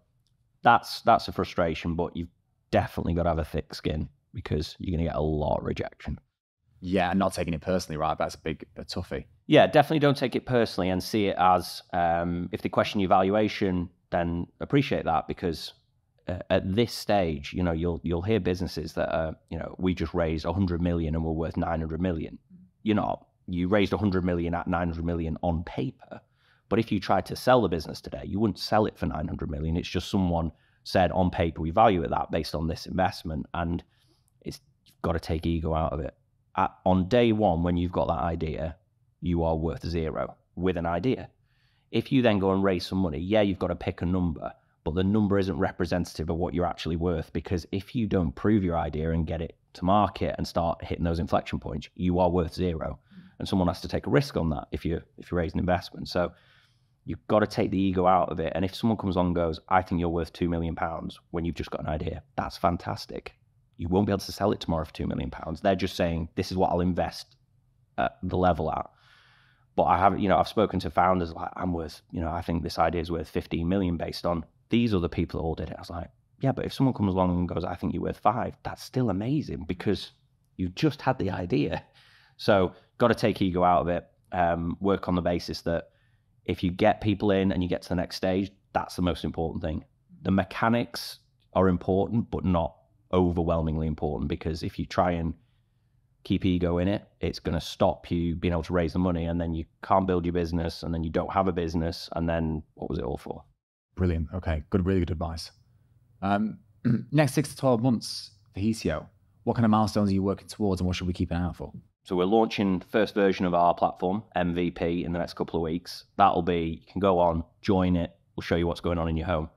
that's a frustration, but you've definitely got to have a thick skin because you're going to get a lot of rejection. Yeah, and not taking it personally, right? That's a toughie. Yeah, definitely don't take it personally and see it as, if they question your valuation, then appreciate that, because at this stage, you'll hear businesses that are, we just raised 100 million and we're worth 900 million. You're not. You raised 100 million at 900 million on paper. But if you tried to sell the business today, you wouldn't sell it for 900 million. It's just someone said on paper, we value it that based on this investment. And you've got to take ego out of it. On day one, when you've got that idea, you are worth zero with an idea. If you then go and raise some money, you've got to pick a number, but the number isn't representative of what you're actually worth, because if you don't prove your idea and get it to market and start hitting those inflection points, you are worth zero. And someone has to take a risk on that if you raise an investment. So you've got to take the ego out of it. And if someone comes on and goes, I think you're worth £2 million when you've just got an idea, that's fantastic. You won't be able to sell it tomorrow for £2 million. They're just saying, this is what I'll invest at the level at. But I've spoken to founders like, I'm worth, I think this idea is worth 15 million based on these other people that all did it. I was like, yeah, but if someone comes along and goes, I think you're worth 5, that's still amazing because you just had the idea. So got to take ego out of it, work on the basis that if you get people in and you get to the next stage, that's the most important thing. The mechanics are important, but not overwhelmingly important, because if you try and keep ego in it, it's going to stop you being able to raise the money, and then you can't build your business, and then you don't have a business, and then what was it all for? Brilliant. Okay, really good advice. Next 6 to 12 months for Heatio, what kind of milestones are you working towards, and what should we keep an eye out for? So we're launching the first version of our platform, MVP, in the next couple of weeks. That'll be, you can go on, join it, we'll show you what's going on in your home.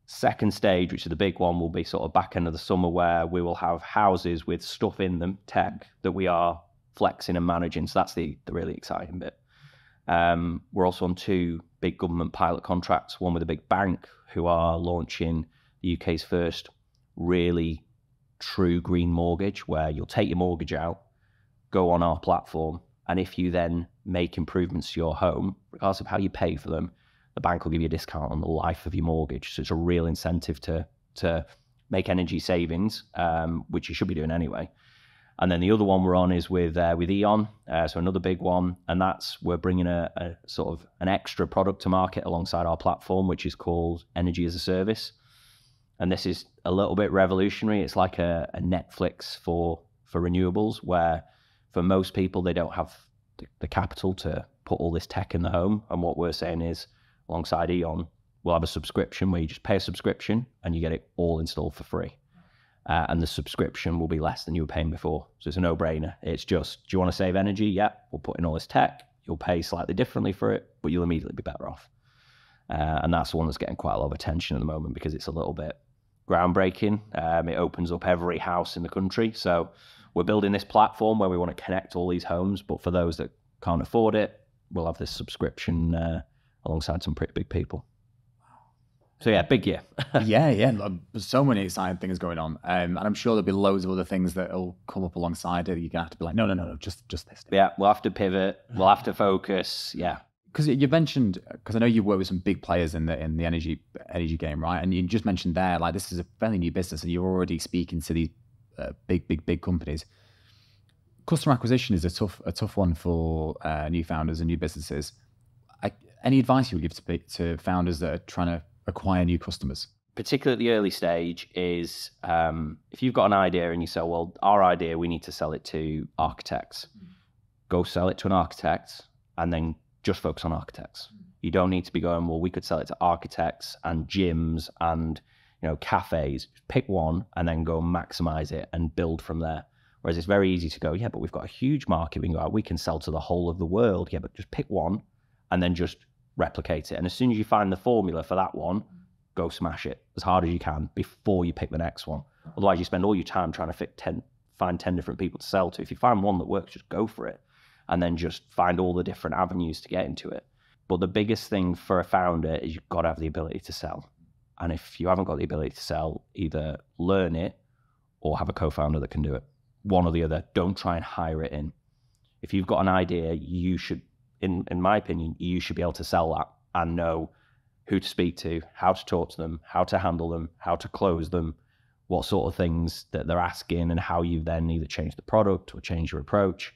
Second stage, which is the big one, will be sort of back end of the summer, where we will have houses with stuff in them, tech, that we are flexing and managing. So that's the really exciting bit. We're also on 2 big government pilot contracts, one with a big bank who are launching the UK's first really true green mortgage, where you'll take your mortgage out, go on our platform, and if you then make improvements to your home, regardless of how you pay for them, the bank will give you a discount on the life of your mortgage. So it's a real incentive to make energy savings, which you should be doing anyway. And then the other one we're on is with E.ON, so another big one, and we're bringing a sort of an extra product to market alongside our platform, which is called Energy as a Service. And this is a little bit revolutionary. It's like a Netflix for renewables, where for most people, they don't have the capital to put all this tech in the home. And what we're saying is, alongside E.ON, we'll have a subscription where you just pay a subscription and you get it all installed for free. And the subscription will be less than you were paying before. So it's a no-brainer. It's just, do you want to save energy? Yeah, we'll put in all this tech. You'll pay slightly differently for it, but you'll immediately be better off. And that's the one that's getting quite a lot of attention at the moment because it's a little bit groundbreaking. It opens up every house in the country. So we're building this platform where we want to connect all these homes, but for those that can't afford it, we'll have this subscription alongside some pretty big people. So yeah, big year. yeah. There's so many exciting things going on. And I'm sure there'll be loads of other things that will come up alongside it. You're going to have to be like, no, just this. Yeah, we'll have to pivot. We'll have to focus. Yeah. Because you mentioned, because I know you work with some big players in the energy game, right? And you just mentioned there, like, this is a fairly new business and you're already speaking to these big companies. Customer acquisition is a tough one for new founders and new businesses. Any advice you would give to founders that are trying to acquire new customers? Particularly at the early stage is if you've got an idea and you say, well, our idea, we need to sell it to architects. Go sell it to an architect and then just focus on architects. You don't need to be going, well, we could sell it to architects and gyms and cafes. Pick one and then go maximize it and build from there. Whereas it's very easy to go, yeah, but we've got a huge market. We can go out, we can sell to the whole of the world. Yeah, but just pick one and then just replicate it. And as soon as you find the formula for that one, go smash it as hard as you can before you pick the next one. Otherwise, you spend all your time trying to find 10 different people to sell to. If you find one that works, just go for it. And then just find all the different avenues to get into it. But the biggest thing for a founder is you've got to have the ability to sell. And if you haven't got the ability to sell, either learn it or have a co-founder that can do it. One or the other. Don't try and hire it in. If you've got an idea, you should, in my opinion, you should be able to sell that and know who to speak to, how to talk to them, how to handle them, how to close them, what sort of things that they're asking, and how you then either change the product or change your approach.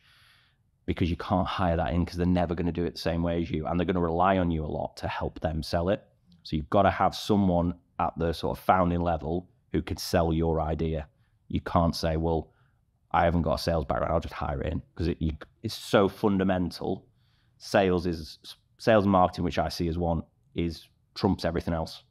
Because you can't hire that in because they're never going to do it the same way as you, and they're going to rely on you a lot to help them sell it. So you've got to have someone at the sort of founding level who could sell your idea. You can't say, well, I haven't got a sales background, I'll just hire it in, because it's so fundamental. Sales and marketing, which I see as one, is trumps everything else,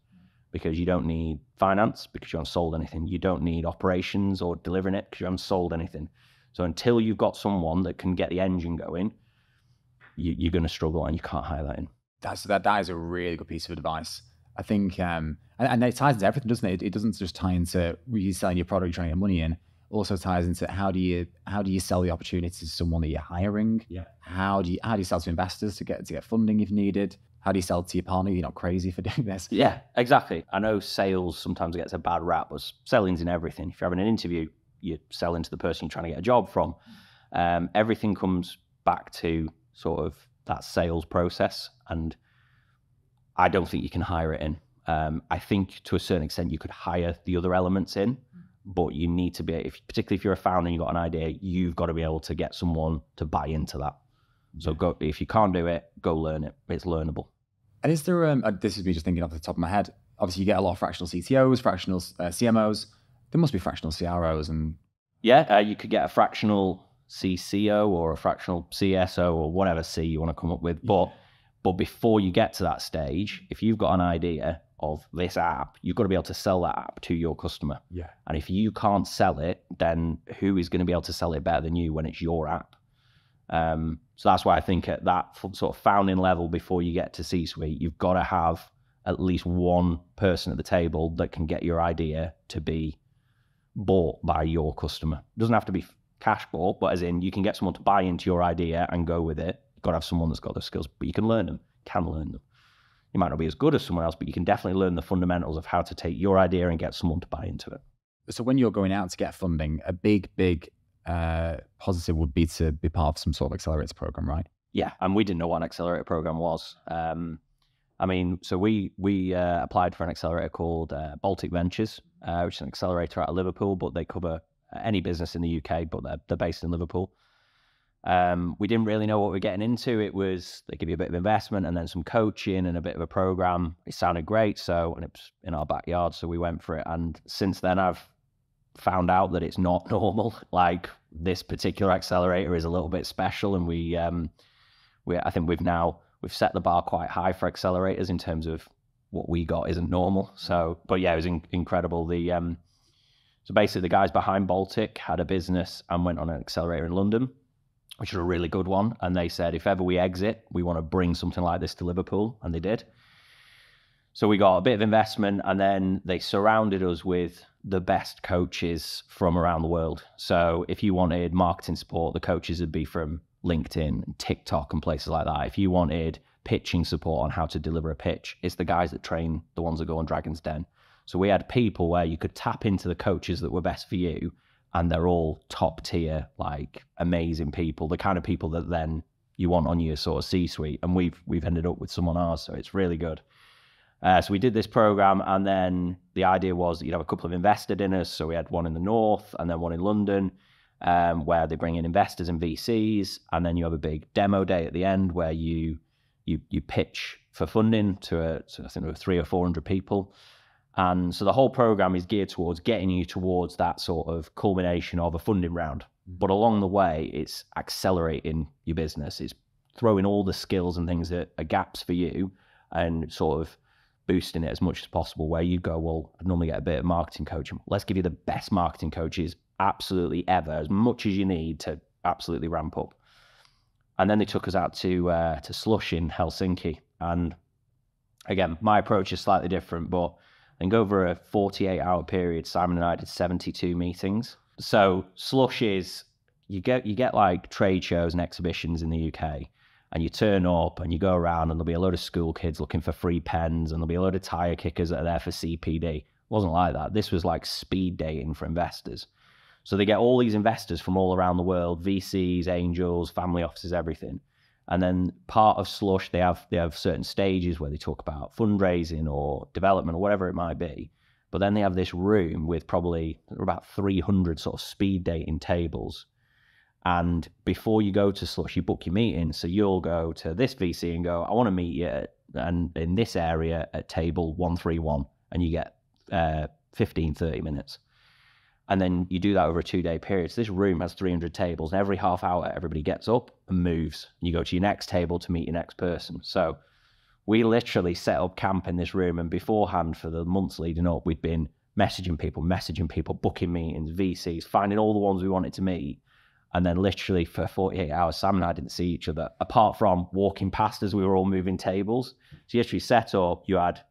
because you don't need finance because you haven't sold anything. You don't need operations or delivering it because you haven't sold anything. So until you've got someone that can get the engine going, you're going to struggle, and you can't hire that in. That is a really good piece of advice. I think, and it ties into everything, doesn't it? It doesn't just tie into you selling your product, you're trying to get money in. It also ties into how do you sell the opportunity to someone that you're hiring? Yeah. How do you sell to investors to get funding if needed? How do you sell to your partner? You're not crazy for doing this. Yeah, exactly. I know sales sometimes gets a bad rap, but selling's in everything. If you're having an interview, you're selling to the person you're trying to get a job from. Everything comes back to sort of that sales process, and I don't think you can hire it in. I think to a certain extent you could hire the other elements in, but you need to be, particularly if you're a founder and you've got an idea, you've got to be able to get someone to buy into that. So go, if you can't do it, go learn it. It's learnable. And is there, this is me just thinking off the top of my head, obviously you get a lot of fractional CTOs, fractional CMOs. There must be fractional CROs and... Yeah, you could get a fractional CCO or a fractional CSO or whatever C you want to come up with. Yeah. But before you get to that stage, if you've got an idea of this app, you've got to be able to sell that app to your customer. Yeah. And if you can't sell it, then who is going to be able to sell it better than you when it's your app? So that's why I think at that sort of founding level, before you get to C-suite, you've got to have at least one person at the table that can get your idea to be bought by your customer. It doesn't have to be cash bought, but as in you can get someone to buy into your idea and go with it. You've got to have someone that's got those skills, but you can learn them, You might not be as good as someone else, but you can definitely learn the fundamentals of how to take your idea and get someone to buy into it. So when you're going out to get funding, a big positive would be to be part of some sort of accelerator program, right? Yeah, and we didn't know what an accelerator program was. So we applied for an accelerator called Baltic Ventures, which is an accelerator out of Liverpool, but they cover any business in the UK, but they're based in Liverpool. We didn't really know what we were getting into. It was, they give you a bit of investment and then some coaching and a bit of a program. It sounded great, and it was in our backyard, so we went for it. And since then, I've found out that it's not normal. Like, this particular accelerator is a little bit special, and I think we've set the bar quite high for accelerators in terms of what we got isn't normal. So, but yeah, it was incredible. So basically, the guys behind Baltic had a business and went on an accelerator in London, which is a really good one. And they said, if ever we exit, we want to bring something like this to Liverpool, and they did. So we got a bit of investment, and then they surrounded us with the best coaches from around the world. So if you wanted marketing support, the coaches would be from LinkedIn and TikTok and places like that. If you wanted pitching support on how to deliver a pitch, it's the guys that train the ones that go on Dragon's Den. So we had people where you could tap into the coaches that were best for you, and they're all top tier, like amazing people, the kind of people that then you want on your sort of C-suite. And we've ended up with some on ours, so it's really good. So we did this program, and then the idea was that you'd have a couple of investor dinners. So we had one in the north and then one in London, where they bring in investors and VCs, and then you have a big demo day at the end where you pitch for funding to I think there were 300 or 400 people. And so the whole program is geared towards getting you towards that sort of culmination of a funding round. But along the way, it's accelerating your business. It's throwing all the skills and things that are gaps for you and sort of boosting it as much as possible, where you go, well, I normally get a bit of marketing coaching. Let's give you the best marketing coaches absolutely ever, as much as you need to absolutely ramp up. And then they took us out to Slush in Helsinki. And again, my approach is slightly different, but I think over a 48-hour period, Simon and I did 72 meetings. So Slush is, you get like trade shows and exhibitions in the UK, and you turn up and you go around and there'll be a load of school kids looking for free pens, and there'll be a load of tire kickers that are there for CPD. It wasn't like that. This was like speed dating for investors. So they get all these investors from all around the world, VCs, angels, family offices, everything. And then part of Slush, they have certain stages where they talk about fundraising or development or whatever it might be. But then they have this room with probably about 300 sort of speed dating tables. And before you go to Slush, you book your meeting. So you'll go to this VC and go, I want to meet you in this area at table 131. And you get 15, 30 minutes. And then you do that over a 2-day period. So this room has 300 tables. And every half hour, everybody gets up and moves. And you go to your next table to meet your next person. So we literally set up camp in this room. And beforehand, for the months leading up, we'd been messaging people, booking meetings, VCs, finding all the ones we wanted to meet. And then literally for 48 hours, Sam and I didn't see each other, apart from walking past as we were all moving tables. So you actually set up, you had,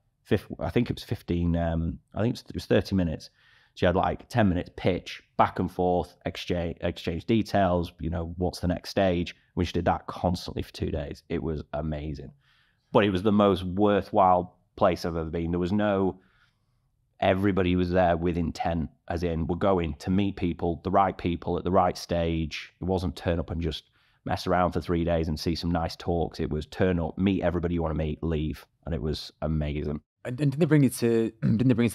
I think it was 15, I think it was 30 minutes. So you had like 10 minutes pitch, back and forth, exchange details, what's the next stage. We just did that constantly for 2 days. It was amazing. But it was the most worthwhile place I've ever been. There was everybody was there with intent, as in we're going to meet people, the right people at the right stage. It wasn't turn up and just mess around for 3 days and see some nice talks. It was turn up, meet everybody you want to meet, leave. And it was amazing. And didn't they bring it to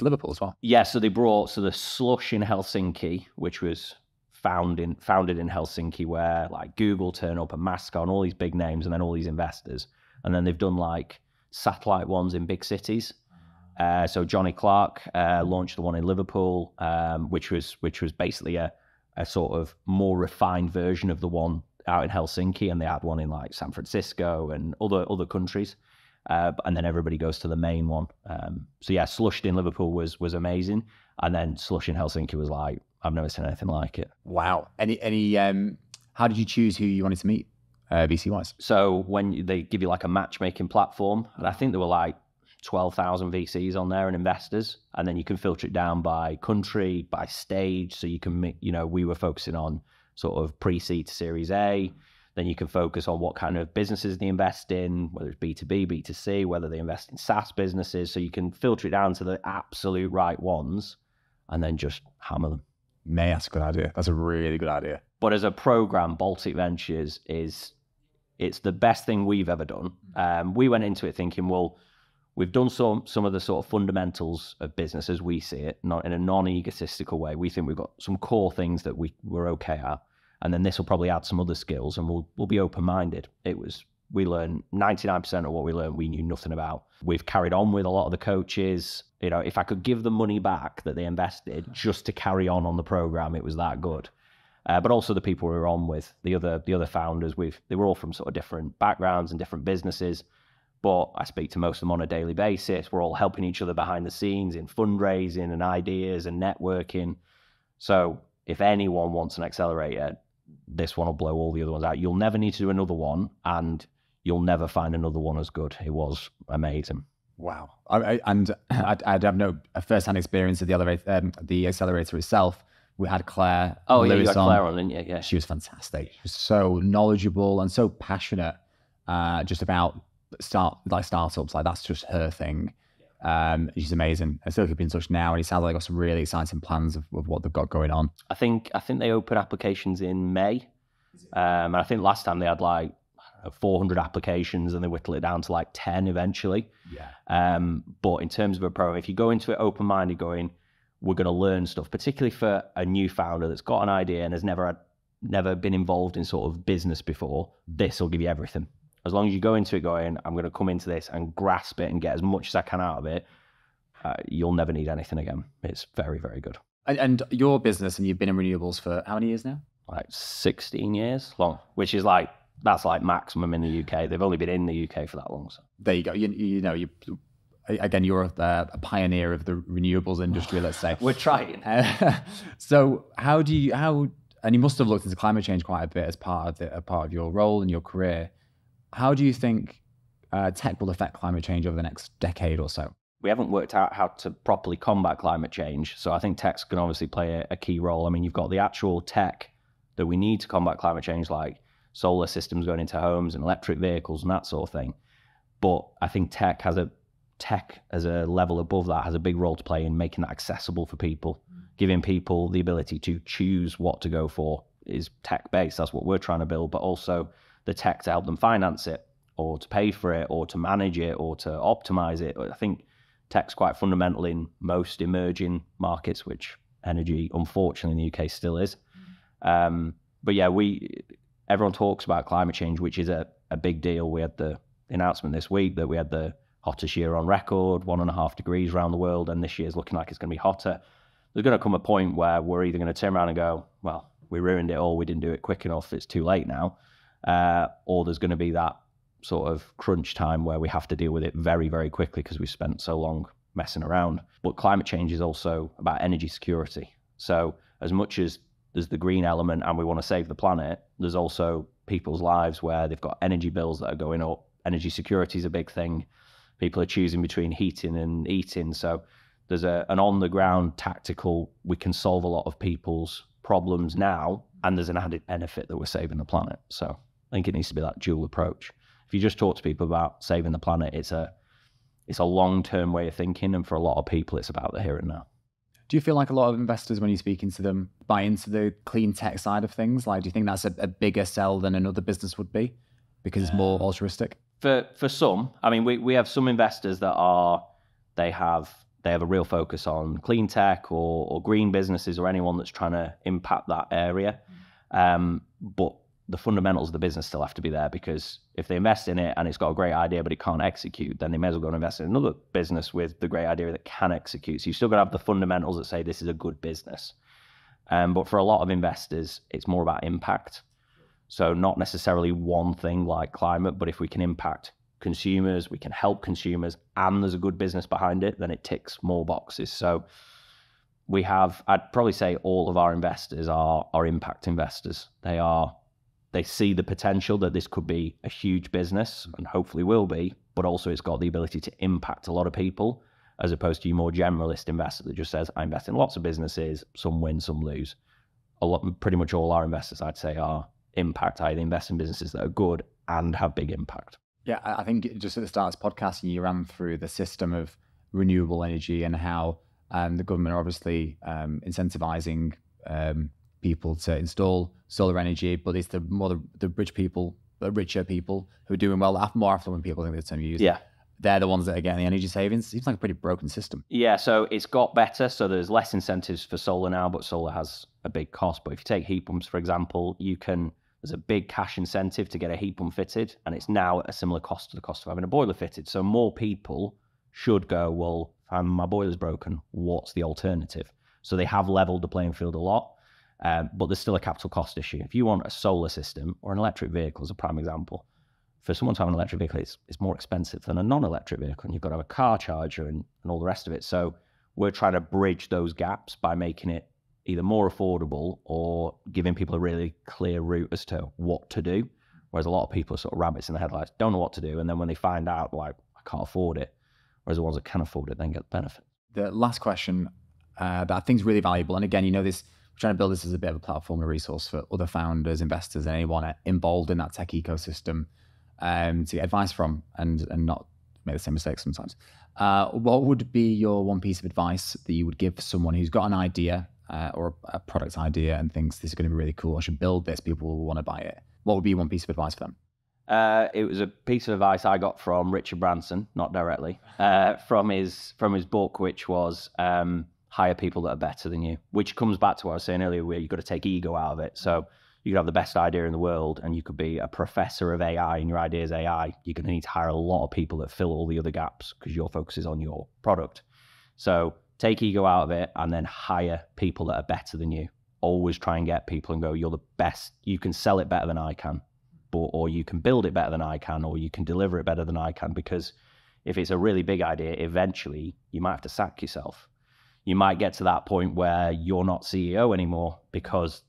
Liverpool as well? Yeah, so they brought the Slush in Helsinki, which was founded in Helsinki, where like Google turn up and Mascot and all these big names and then all these investors. And then they've done like satellite ones in big cities. So Johnny Clark launched the one in Liverpool, which was basically a sort of more refined version of the one out in Helsinki, and they had one in like San Francisco and other countries. And then everybody goes to the main one. So yeah, Slush in Liverpool was amazing, and then Slush in Helsinki was like, I've never seen anything like it. Wow. Any how did you choose who you wanted to meet, VC wise? So when they give you like a matchmaking platform, and I think there were like 12,000 VCs on there and investors, and then you can filter it down by country, by stage. So you can, we were focusing on sort of pre-seed to Series A. Then you can focus on what kind of businesses they invest in, whether it's B2B, B2C, whether they invest in SaaS businesses. So you can filter it down to the absolute right ones and then just hammer them. May, that's a good idea. That's a really good idea. But as a program, Baltic Ventures it's the best thing we've ever done. We went into it thinking, well, we've done some of the sort of fundamentals of business as we see it, not in a non-egotistical way. We think we've got some core things that we're okay at. And then this will probably add some other skills, and we'll be open-minded. We learned 99% of what we learned, we knew nothing about. We've carried on with a lot of the coaches. If I could give the money back that they invested just to carry on the program, it was that good. But also the people we were on with, the other founders, they were all from sort of different backgrounds and different businesses. But I speak to most of them on a daily basis. We're all helping each other behind the scenes in fundraising and ideas and networking. So if anyone wants an accelerator, this one will blow all the other ones out. You'll never need to do another one, and you'll never find another one as good. It was amazing. Wow. I have no first-hand experience of the accelerator itself. We had Claire. Oh, yeah, you had Claire on, didn't you? Yeah. She was fantastic. She was so knowledgeable and so passionate just about startups. Like, that's just her thing. She's amazing. I still keep in touch now, and it sounds like they've got some really exciting plans of what they've got going on. I think they open applications in May. And I think last time they had like 400 applications, and they whittle it down to like 10 eventually. Yeah. But in terms of a program, if you go into it open-minded going, we're going to learn stuff, particularly for a new founder that's got an idea and has never been involved in sort of business before, this will give you everything. As long as you go into it going, I'm going to come into this and grasp it and get as much as I can out of it, you'll never need anything again. It's very, very good. And your business, and you've been in renewables for how many years now? Like 16 years long, which is like, that's like maximum in the UK. They've only been in the UK for that long. So. There you go. You're a pioneer of the renewables industry, let's say. We're trying. So and you must have looked into climate change quite a bit as part of your role and your career. How do you think tech will affect climate change over the next decade or so? We haven't worked out how to properly combat climate change. So I think tech's can obviously play a key role. I mean, you've got the actual tech that we need to combat climate change, like solar systems going into homes and electric vehicles and that sort of thing. But I think tech as a level above that has a big role to play in making that accessible for people, giving people the ability to choose what to go for is tech based. That's what we're trying to build, but also the tech to help them finance it or to pay for it or to manage it or to optimize it. I think tech's quite fundamental in most emerging markets, which energy, unfortunately, in the UK still is. But yeah, everyone talks about climate change, which is a big deal. We had the announcement this week that we had the hottest year on record, 1.5 degrees around the world, and this year's looking like it's going to be hotter. There's going to come a point where we're either going to turn around and go, well, we ruined it all, we didn't do it quick enough, it's too late now, or there's going to be that sort of crunch time where we have to deal with it very, very quickly because we've spent so long messing around. But climate change is also about energy security. So as much as there's the green element and we want to save the planet, there's also people's lives where they've got energy bills that are going up. Energy security is a big thing. People are choosing between heating and eating. So there's an on-the-ground tactical, we can solve a lot of people's problems now, and there's an added benefit that we're saving the planet. So I think it needs to be that dual approach. If you just talk to people about saving the planet, it's a long-term way of thinking, and for a lot of people, it's about the here and now. Do you feel like a lot of investors, when you're speaking to them, buy into the clean tech side of things? Like, do you think that's a bigger sell than another business would be because it's more altruistic? For some, I mean, we have some investors that they have a real focus on clean tech or green businesses or anyone that's trying to impact that area. But the fundamentals of the business still have to be there, because if they invest in it and it's got a great idea but it can't execute, then they may as well go and invest in another business with the great idea that can execute. So you still got to have the fundamentals that say this is a good business. But for a lot of investors, it's more about impact. So not necessarily one thing like climate, but if we can impact consumers, we can help consumers, and there's a good business behind it, then it ticks more boxes. So I'd probably say all of our investors are impact investors. They see the potential that this could be a huge business, and hopefully will be, but also it's got the ability to impact a lot of people, as opposed to your more generalist investor that just says, I invest in lots of businesses, some win, some lose. Pretty much all our investors, I'd say, are impact. They invest in businesses that are good and have big impact. Yeah, I think just at the start of this podcast, you ran through the system of renewable energy and how the government are obviously incentivizing people to install solar energy, but it's the richer people who are doing well, more affluent people, I think that's the term you use. Yeah. They're the ones that are getting the energy savings. It seems like a pretty broken system. Yeah, so it's got better. So there's less incentives for solar now, but solar has a big cost. But if you take heat pumps, for example, there's a big cash incentive to get a heat pump fitted, and it's now at a similar cost to the cost of having a boiler fitted. So more people should go, well, my boiler's broken, what's the alternative? So they have leveled the playing field a lot, but there's still a capital cost issue. If you want a solar system or an electric vehicle as a prime example, for someone to have an electric vehicle, it's more expensive than a non-electric vehicle, and you've got to have a car charger and all the rest of it. So we're trying to bridge those gaps by making it either more affordable or giving people a really clear route as to what to do. Whereas a lot of people are sort of rabbits in the headlights, don't know what to do. And then when they find out, like, I can't afford it, whereas the ones that can afford it then get the benefit. The last question that I think is really valuable, and again, we're trying to build this as a bit of a platform, a resource for other founders, investors, and anyone involved in that tech ecosystem to get advice from and not make the same mistakes sometimes. What would be your one piece of advice that you would give someone who's got an idea or a product idea and thinks this is going to be really cool, I should build this, people will want to buy it? What would be one piece of advice for them? It was a piece of advice I got from Richard Branson, not directly, from his book, which was hire people that are better than you, which comes back to what I was saying earlier, where you've got to take ego out of it. So you could have the best idea in the world and you could be a professor of AI and your idea is AI. You're going to need to hire a lot of people that fill all the other gaps because your focus is on your product. So take ego out of it and then hire people that are better than you. Always try and get people and go, you're the best. You can sell it better than I can, or you can build it better than I can, or you can deliver it better than I can. Because if it's a really big idea, eventually you might have to sack yourself. You might get to that point where you're not CEO anymore because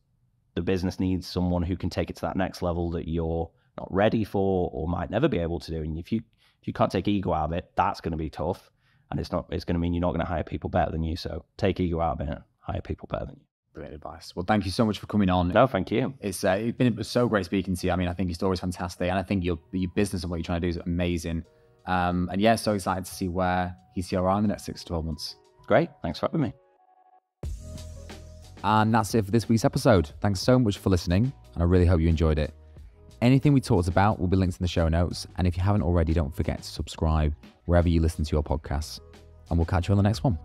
the business needs someone who can take it to that next level that you're not ready for or might never be able to do. And if If you can't take ego out of it, that's going to be tough. And it's going to mean you're not going to hire people better than you. So take ego out of it, hire people better than you. Brilliant advice. Well, thank you so much for coming on. No, thank you. It's been so great speaking to you. I mean, I think your story is fantastic, and I think your business and what you're trying to do is amazing. And yeah, so excited to see where Heatio are in the next 6 to 12 months. Great. Thanks for having me. And that's it for this week's episode. Thanks so much for listening, and I really hope you enjoyed it. Anything we talked about will be linked in the show notes, and if you haven't already, don't forget to subscribe wherever you listen to your podcasts. And we'll catch you on the next one.